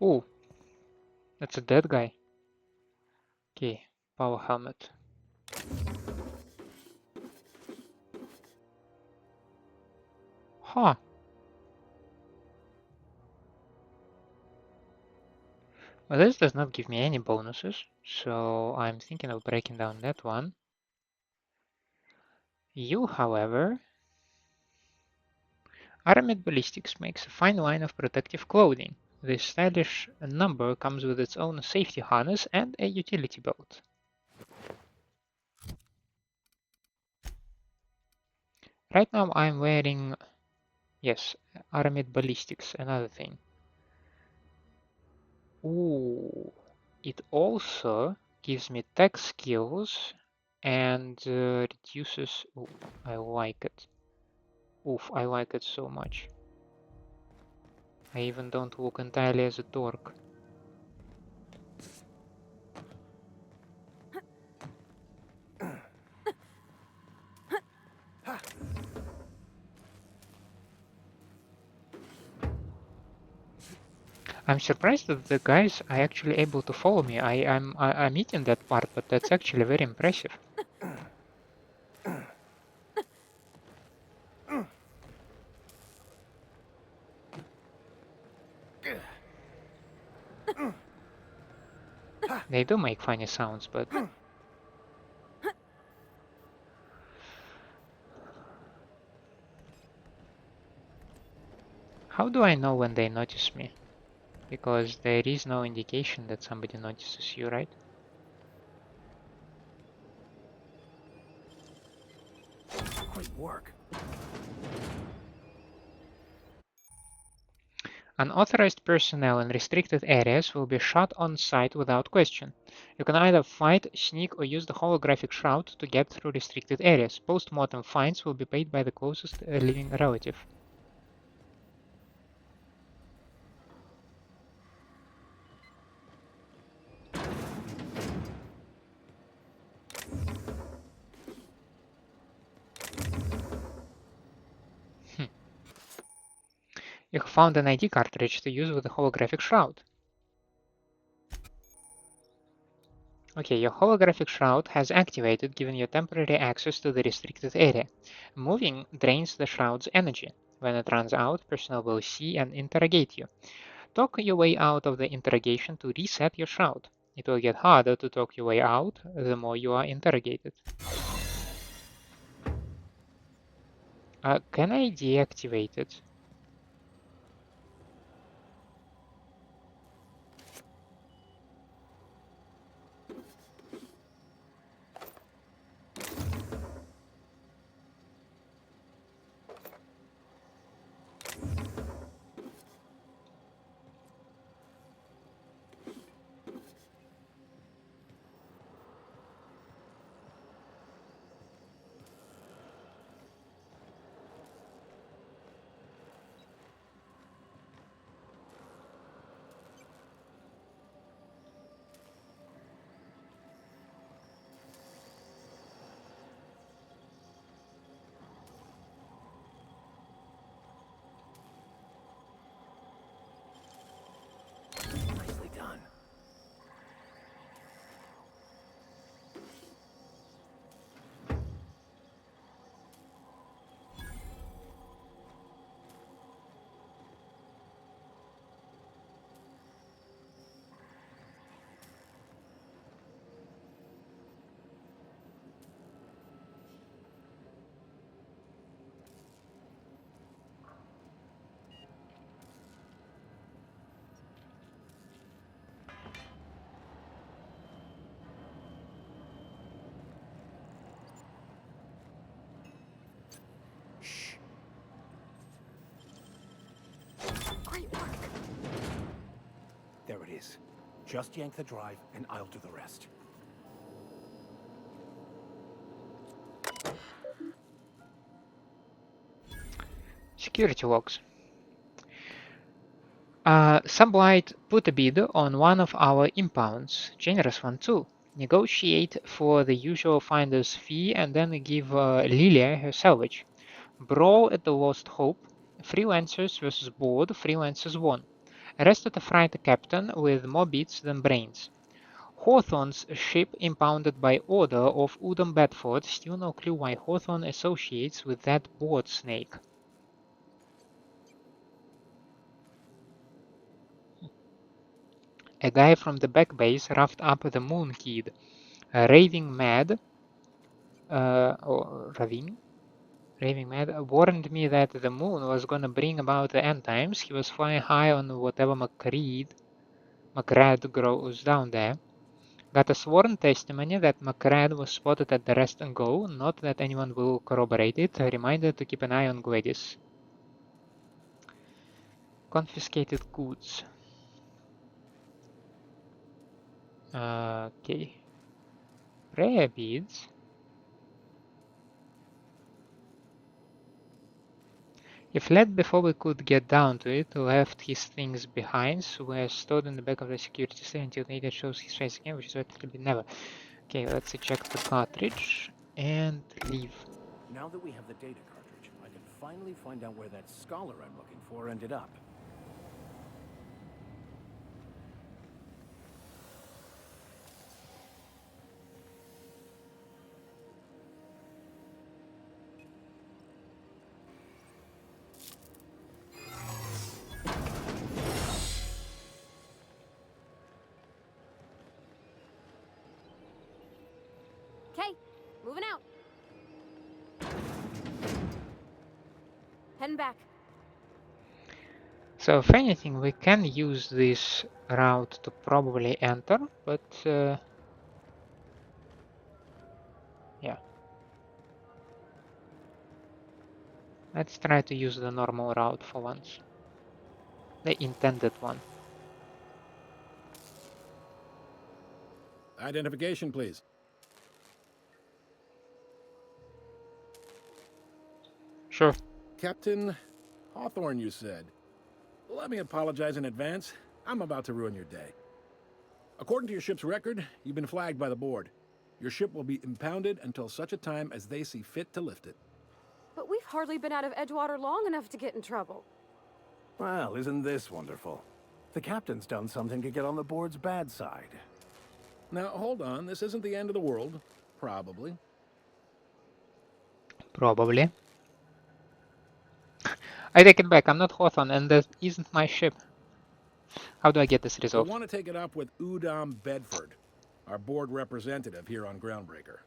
Oh, that's a dead guy. Okay, power helmet. Huh. Well, this does not give me any bonuses, so I'm thinking of breaking down that one. You, however, Aramid Ballistics makes a fine line of protective clothing. This stylish number comes with its own safety harness and a utility belt. Right now I'm wearing, yes, Aramid Ballistics, another thing. Ooh, it also gives me tech skills and reduces, ooh, I like it. Oof, I like it so much. I even don't look entirely as a dork. I'm surprised that the guys are actually able to follow me. I'm eating that part, but that's actually very impressive. They do make funny sounds, but how do I know when they notice me? Because there is no indication that somebody notices you, right? Great work. Unauthorized personnel in restricted areas will be shot on sight without question. You can either fight, sneak, or use the holographic shroud to get through restricted areas. Post-mortem fines will be paid by the closest living relative. You have found an ID cartridge to use with the holographic shroud. Okay, your holographic shroud has activated, giving you temporary access to the restricted area. Moving drains the shroud's energy. When it runs out, personnel will see and interrogate you. Talk your way out of the interrogation to reset your shroud. It will get harder to talk your way out the more you are interrogated. Can I deactivate it? Just yank the drive, and I'll do the rest. Security logs. Sublight put a bid on one of our impounds. Generous one too. Negotiate for the usual finder's fee and then give Lilia her salvage. Brawl at the Lost Hope. Freelancers versus board. Freelancers won. Arrested a freighter captain with more beats than brains. Hawthorne's ship impounded by order of Udom Bedford. Still no clue why Hawthorne associates with that board snake. A guy from the back base roughed up the Moon Kid. Raving Mad, Raving Mad warned me that the moon was gonna bring about the end times. He was flying high on whatever McRad grows down there. Got a sworn testimony that McRad was spotted at the rest and go, not that anyone will corroborate it. A reminder to keep an eye on Gladys. Confiscated goods. Okay. Prayer beads. He fled before we could get down to it, left his things behind, so we're stored in the back of the security cell until Nate shows his face again, which is relatively never. Okay, let's eject the cartridge and leave. Now that we have the data cartridge, I can finally find out where that scholar I'm looking for ended up. Okay, moving out. Heading back. So if anything, we can use this route to probably enter, but yeah. Let's try to use the normal route for once. The intended one. Identification, please. Sure. Captain Hawthorne, you said. Let me apologize in advance. I'm about to ruin your day. According to your ship's record, you've been flagged by the board. Your ship will be impounded until such a time as they see fit to lift it. But we've hardly been out of Edgewater long enough to get in trouble. Well, isn't this wonderful? The captain's done something to get on the board's bad side. Now, hold on. This isn't the end of the world. Probably. Probably. I take it back. I'm not Hawthorne, and that isn't my ship. How do I get this You'll resolved? want to take it up with Udom Bedford, our board representative here on Groundbreaker.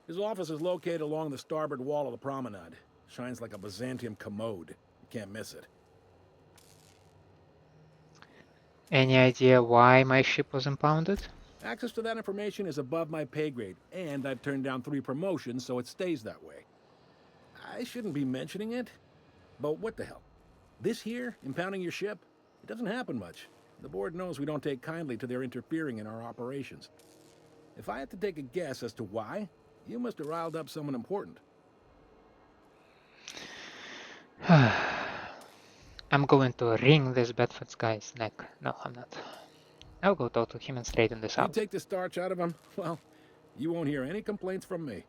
His office is located along the starboard wall of the promenade. Shines like a Byzantium commode. You can't miss it. Any idea why my ship was impounded? Access to that information is above my pay grade, and I've turned down 3 promotions, so it stays that way. I shouldn't be mentioning it, but what the hell? This here, impounding your ship, it doesn't happen much. The board knows we don't take kindly to their interfering in our operations. If I had to take a guess as to why, you must have riled up someone important. I'm going to wring this Bedford guy's neck. No, I'm not. I'll go talk to him and straighten this You out. take the starch out of him, well, you won't hear any complaints from me.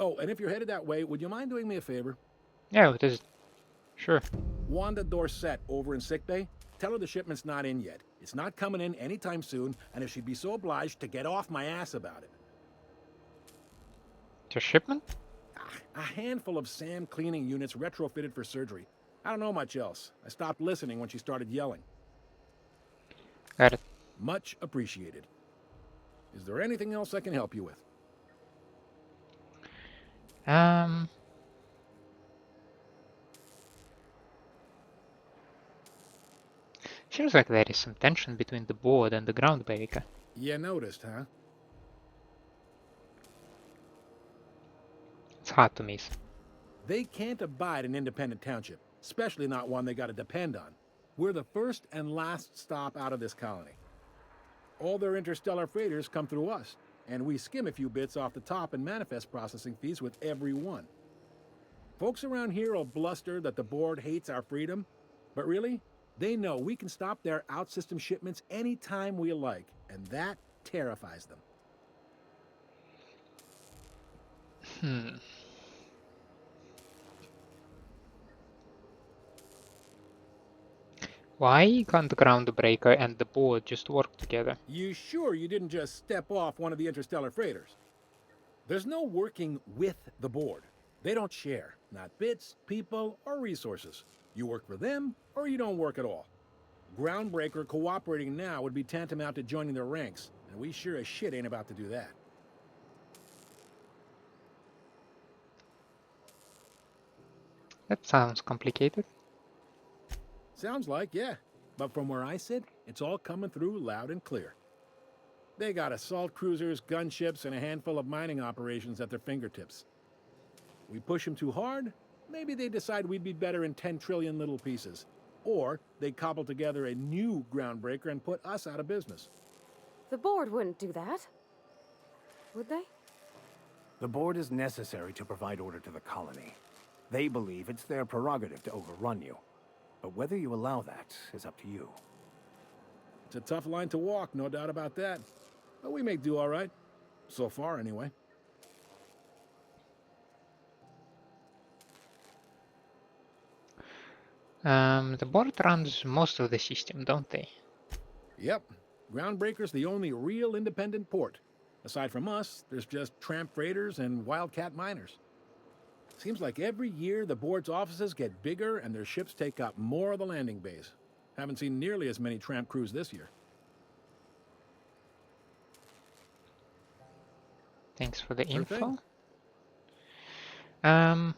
Oh, and if you're headed that way, would you mind doing me a favor? Yeah, it is. Sure. Wanda Dorset over in sickbay, tell her the shipment's not in yet. It's not coming in anytime soon, and if she'd be so obliged to get off my ass about it. The shipment? A handful of SAM cleaning units retrofitted for surgery. I don't know much else. I stopped listening when she started yelling. Got it. Much appreciated. Is there anything else I can help you with? Seems like there is some tension between the board and the Groundbreaker. You noticed, huh? It's hard to miss. They can't abide an independent township, especially not one they gotta depend on. We're the first and last stop out of this colony. All their interstellar freighters come through us, and we skim a few bits off the top in manifest processing fees with every one. Folks around here will bluster that the board hates our freedom, but really, they know we can stop their out-system shipments anytime we like, and that terrifies them. Why can't the Groundbreaker and the board just work together? You sure you didn't just step off one of the interstellar freighters? There's no working with the board. They don't share, not bits, people, or resources. You work for them, or you don't work at all. Groundbreaker cooperating now would be tantamount to joining their ranks, and we sure as shit ain't about to do that. That sounds complicated. Sounds like, yeah. But from where I sit, it's all coming through loud and clear. They got assault cruisers, gunships, and a handful of mining operations at their fingertips. We push them too hard, maybe they decide we'd be better in 10 trillion little pieces. Or they cobble together a new Groundbreaker and put us out of business. The board wouldn't do that. Would they? The board is necessary to provide order to the colony. They believe it's their prerogative to overrun you. But whether you allow that is up to you. It's a tough line to walk, no doubt about that. But we make do all right. So far, anyway. The board runs most of the system, don't they? Yep. Groundbreaker's the only real independent port. Aside from us, there's just tramp freighters and wildcat miners. Seems like every year the board's offices get bigger and their ships take up more of the landing bays. Haven't seen nearly as many tramp crews this year. Thanks for the Sure info. thing.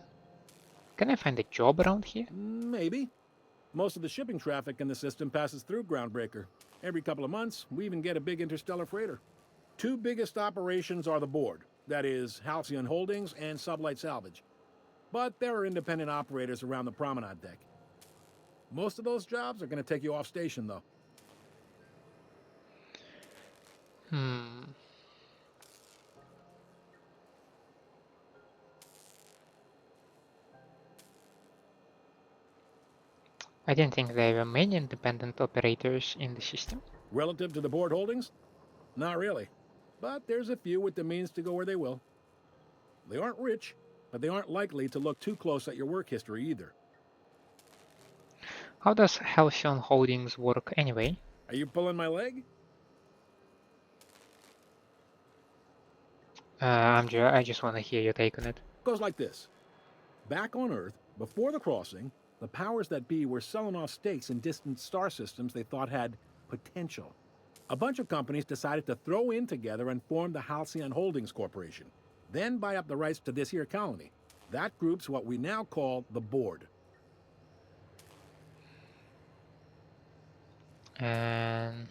Can I find a job around here? Maybe. Most of the shipping traffic in the system passes through Groundbreaker. Every couple of months, we even get a big interstellar freighter. Two biggest operations are the board. That is, Halcyon Holdings and Sublight Salvage. But there are independent operators around the promenade deck. Most of those jobs are going to take you off station, though. I didn't think there were many independent operators in the system. Relative to the board holdings? Not really. But there's a few with the means to go where they will. They aren't rich, but they aren't likely to look too close at your work history either. How does Halcyon Holdings work anyway? Are you pulling my leg? I just want to hear your take on it. Goes like this. Back on Earth, before the crossing, the powers that be were selling off stakes in distant star systems they thought had potential. A bunch of companies decided to throw in together and form the Halcyon Holdings Corporation, then buy up the rights to this here colony. That group's what we now call the board. And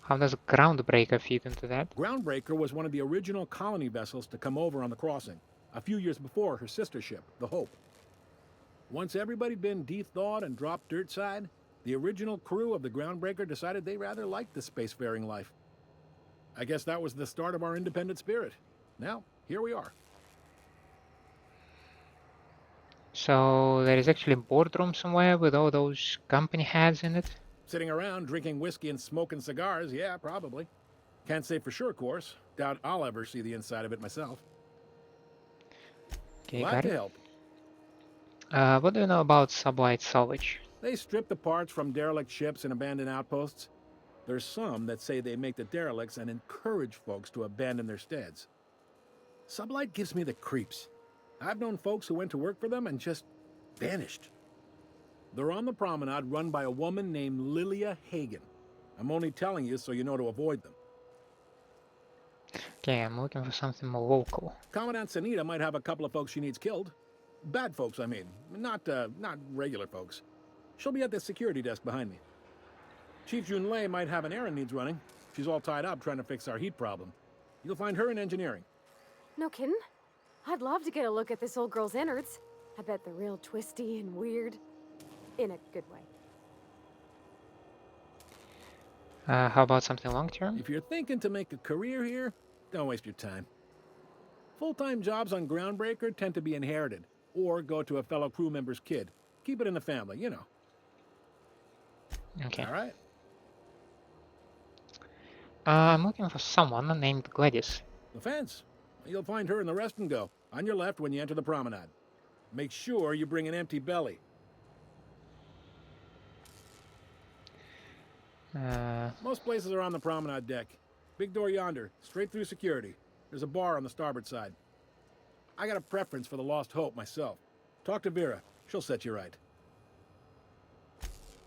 how does Groundbreaker fit into that? Groundbreaker was one of the original colony vessels to come over on the crossing, a few years before her sister ship, the Hope. Once everybody'd been de-thawed and dropped dirt side, the original crew of the Groundbreaker decided they rather liked the spacefaring life. I guess that was the start of our independent spirit. Now, here we are. So there is actually a boardroom somewhere with all those company heads in it? Sitting around drinking whiskey and smoking cigars, yeah, probably. Can't say for sure, of course. Doubt I'll ever see the inside of it myself. Okay, Glad got to it. help. What do you know about Sublight Salvage? They strip the parts from derelict ships and abandoned outposts. There's some that say they make the derelicts and encourage folks to abandon their steads. Sublight gives me the creeps. I've known folks who went to work for them and just vanished. They're on the promenade run by a woman named Lilia Hagen. I'm only telling you so you know to avoid them. Okay, I'm looking for something more local. Commandant Sanita might have a couple of folks she needs killed. Bad folks, I mean. Not regular folks. She'll be at the security desk behind me. Chief Junlei might have an errand needs running. She's all tied up trying to fix our heat problem. You'll find her in engineering. No kidding? I'd love to get a look at this old girl's innards. I bet they're real twisty and weird. In a good way. How about something long-term? If you're thinking to make a career here, don't waste your time. Full-time jobs on Groundbreaker tend to be inherited, or go to a fellow crew member's kid. Keep it in the family, you know. Okay. All right. I'm looking for someone named Gladys. The fence. You'll find her in the rest and go, on your left when you enter the promenade. Make sure you bring an empty belly. Most places are on the promenade deck. Big door yonder, straight through security. There's a bar on the starboard side. I got a preference for the Lost Hope myself. Talk to Vera. She'll set you right.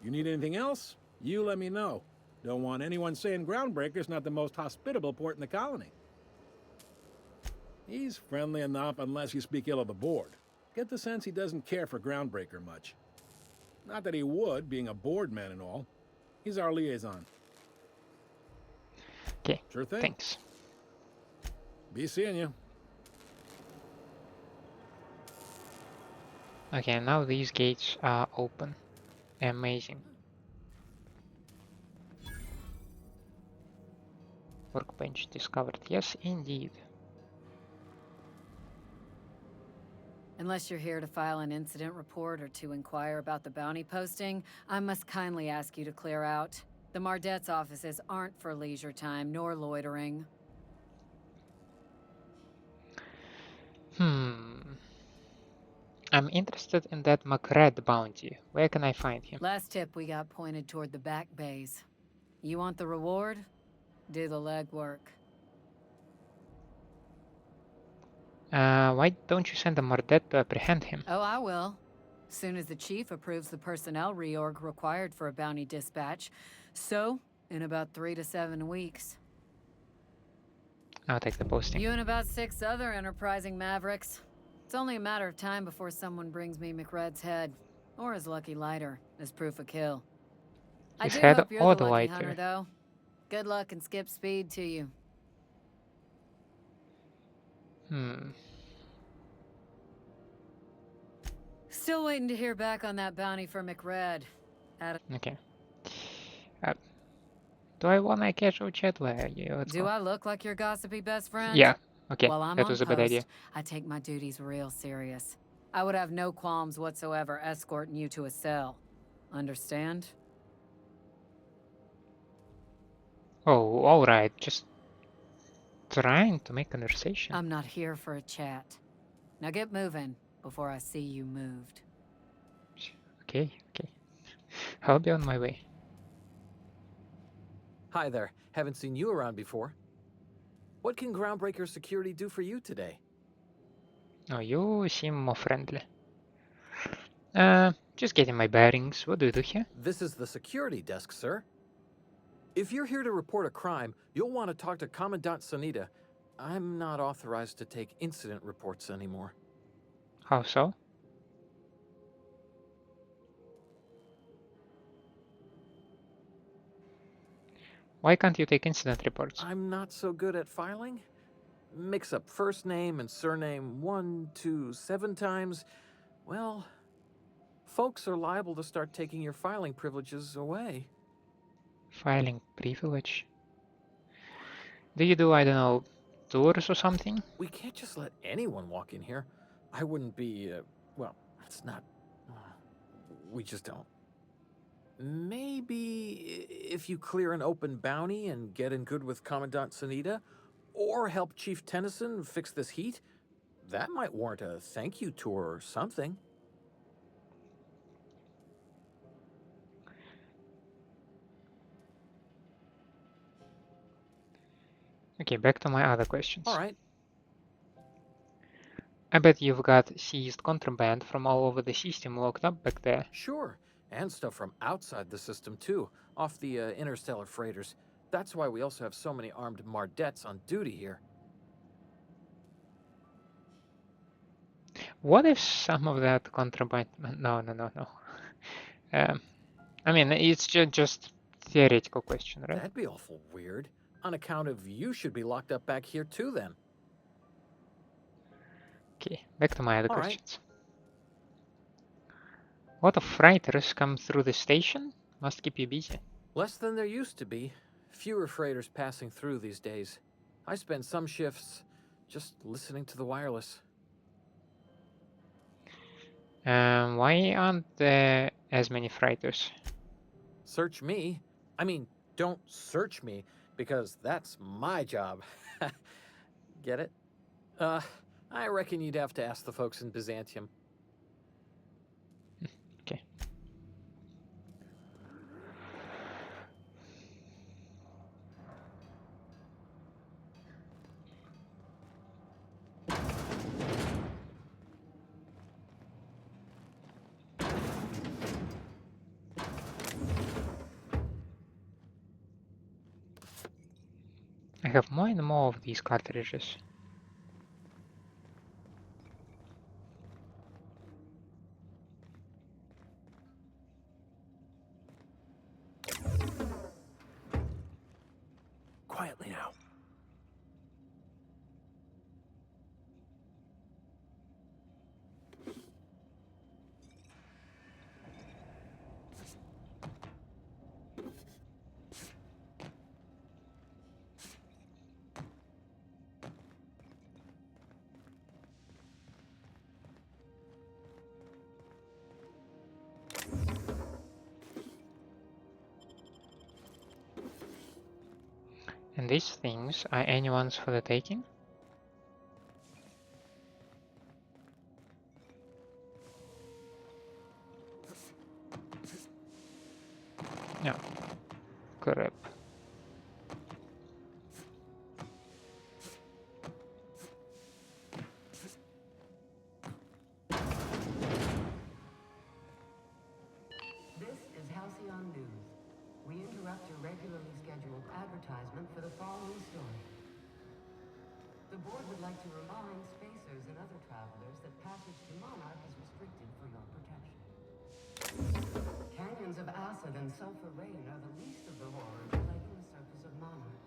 You need anything else? You let me know. Don't want anyone saying Groundbreaker's not the most hospitable port in the colony. He's friendly enough unless you speak ill of the board. Get the sense he doesn't care for Groundbreaker much. Not that he would, being a board man and all. He's our liaison. Okay, sure thing. Thanks. Be seeing you. Okay, now these gates are open. Amazing. Workbench discovered. Yes, indeed. Unless you're here to file an incident report or to inquire about the bounty posting, I must kindly ask you to clear out. The Mardet's offices aren't for leisure time nor loitering. I'm interested in that McRed bounty. Where can I find him? Last tip we got pointed toward the back bays. You want the reward? Do the legwork. Why don't you send a Mordet to apprehend him? Oh, I will. Soon as the chief approves the personnel reorg required for a bounty dispatch. So, in about 3 to 7 weeks. I'll take the posting. You and about 6 other enterprising mavericks. It's only a matter of time before someone brings me McRed's head. Or his lucky lighter, as proof of kill. His I do head hope you're or the the lucky lighter? hunter, though. Good luck and skip speed to you. Still waiting to hear back on that bounty for McRed. Okay. Do I want a casual chat? Where are you? Let's Do go. I look like your gossipy best friend? Yeah. Okay. While I'm That on was a bad post, idea. I take my duties real serious. I would have no qualms whatsoever escorting you to a cell. Understand? Oh, all right. Just trying to make conversation. I'm not here for a chat. Now get moving before I see you moved. Okay. I'll be on my way. Hi there. Haven't seen you around before. What can Groundbreaker security do for you today? Oh, you seem more friendly. Just getting my bearings. What do you do here? This is the security desk, sir. If you're here to report a crime, you'll want to talk to Commandant Sanita. I'm not authorized to take incident reports anymore. How so? Why can't you take incident reports? I'm not so good at filing. Mix up first name and surname 1, 2, 7 times. Well, folks are liable to start taking your filing privileges away. Filing privilege? Do you do, I don't know, tours or something? We can't just let anyone walk in here. I wouldn't be, well, it's not... we just don't. Maybe if you clear an open bounty and get in good with Commandant Sanita, or help Chief Tennyson fix this heat, that might warrant a thank you tour or something. Okay, back to my other questions. All right. I bet you've got seized contraband from all over the system locked up back there. Sure, and stuff from outside the system too, off the interstellar freighters. That's why we also have so many armed Mardets on duty here. What if some of that contraband... No. I mean, it's just theoretical question, right? That'd be awful weird. On account of you should be locked up back here too then. Okay, back to my other All right. questions. A lot of freighters come through the station. Must keep you busy. Less than there used to be. fewer freighters passing through these days. I spend some shifts just listening to the wireless. Why aren't there as many freighters? Search me? I mean, don't search me, because that's my job. Get it? I reckon you'd have to ask the folks in Byzantium. Okay. I have more and more of these cartridges. Quietly now. And these things are anyone's for the taking? No. Crap. This is Halcyon News. We interrupt your regularly scheduled advertisement for the following story. The board would like to remind spacers and other travelers that passage to Monarch is restricted for your protection. Canyons of acid and sulfur rain are the least of the horrors plaguing the surface of Monarch.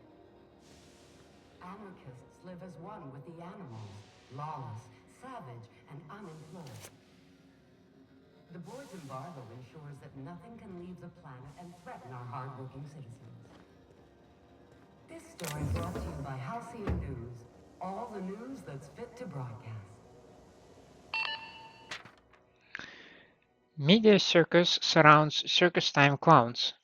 Anarchists live as one with the animals, lawless, savage, and unemployed. The board's embargo ensures that nothing can leave the planet and threaten our hard-working citizens. This story brought to you by Halcyon News. All the news that's fit to broadcast. Media circus surrounds circus-time clowns.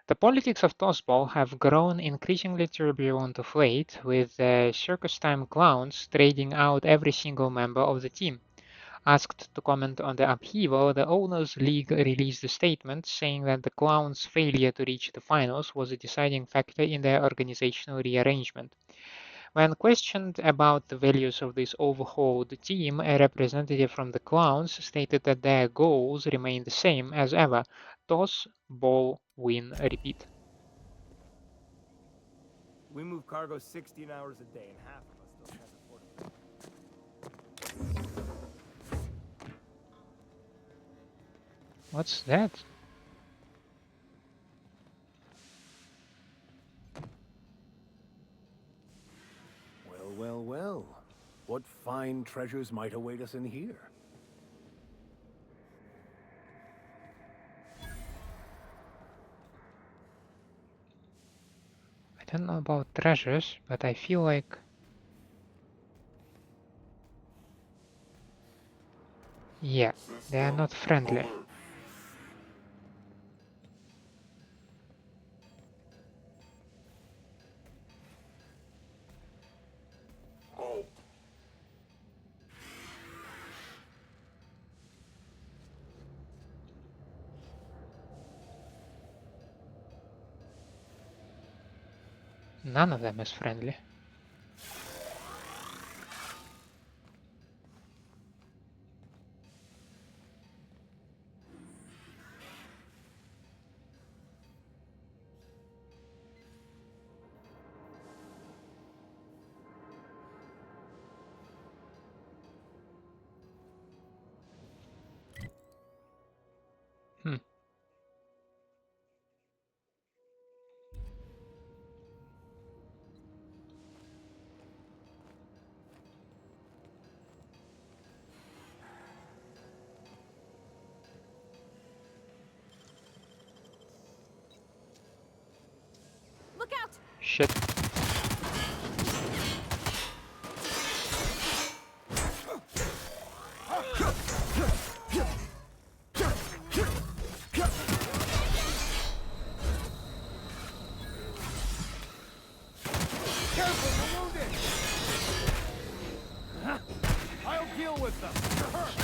The politics of Tossball have grown increasingly turbulent of late, with circus-time clowns trading out every single member of the team. Asked to comment on the upheaval, the Owners' League released a statement saying that the Clowns' failure to reach the finals was a deciding factor in their organizational rearrangement. When questioned about the values of this overhauled team, a representative from the Clowns stated that their goals remain the same as ever: toss, ball, win, repeat. We move cargo 16 hours a day, and half of us still can't afford it. What's that? Well, well, well. What fine treasures might await us in here? I don't know about treasures, but I feel like yeah, they are not friendly. None of them is friendly. Hmm. Shit. Careful, you're wounded! I'll deal with them. You're hurt.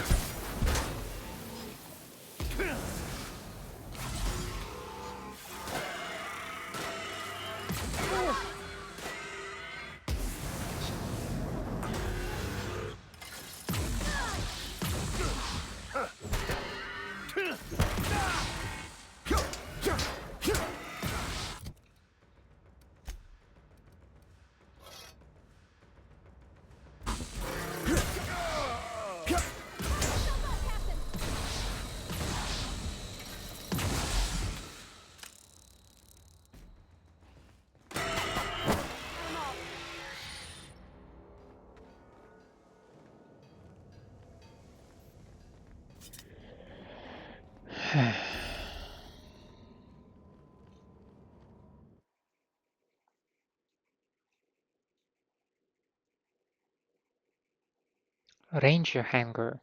Ranger hangar.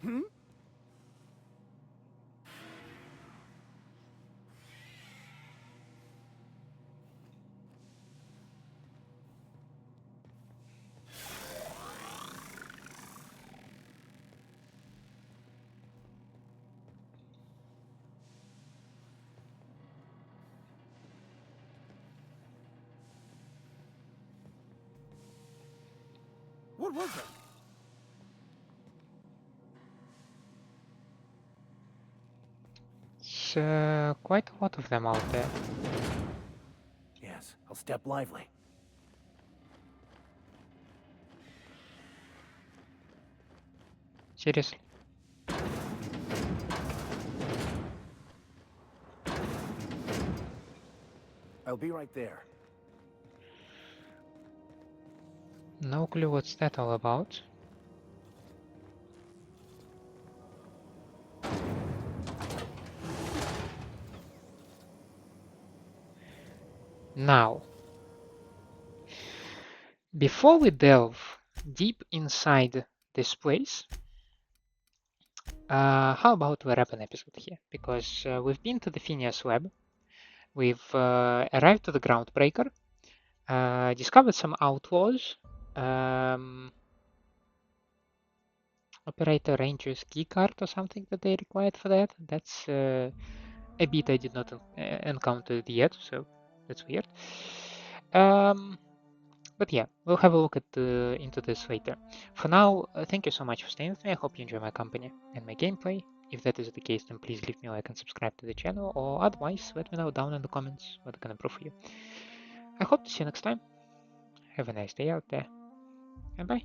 Hmm? What was that? It's quite a lot of them out there. Yes, I'll step lively. Seriously. I'll be right there. No clue what's that all about. Now, before we delve deep inside this place, how about we wrap an episode here? Because we've been to the Phineas web, we've arrived to the Groundbreaker, discovered some outlaws, operator Ranger's keycard or something that they required for that. That's a bit I did not encounter yet, so that's weird. But yeah, we'll have a look at into this later. For now, thank you so much for staying with me. I hope you enjoy my company and my gameplay. If that is the case, then please leave me a like and subscribe to the channel, or otherwise, let me know down in the comments what I can improve for you. I hope to see you next time. Have a nice day out there, and bye.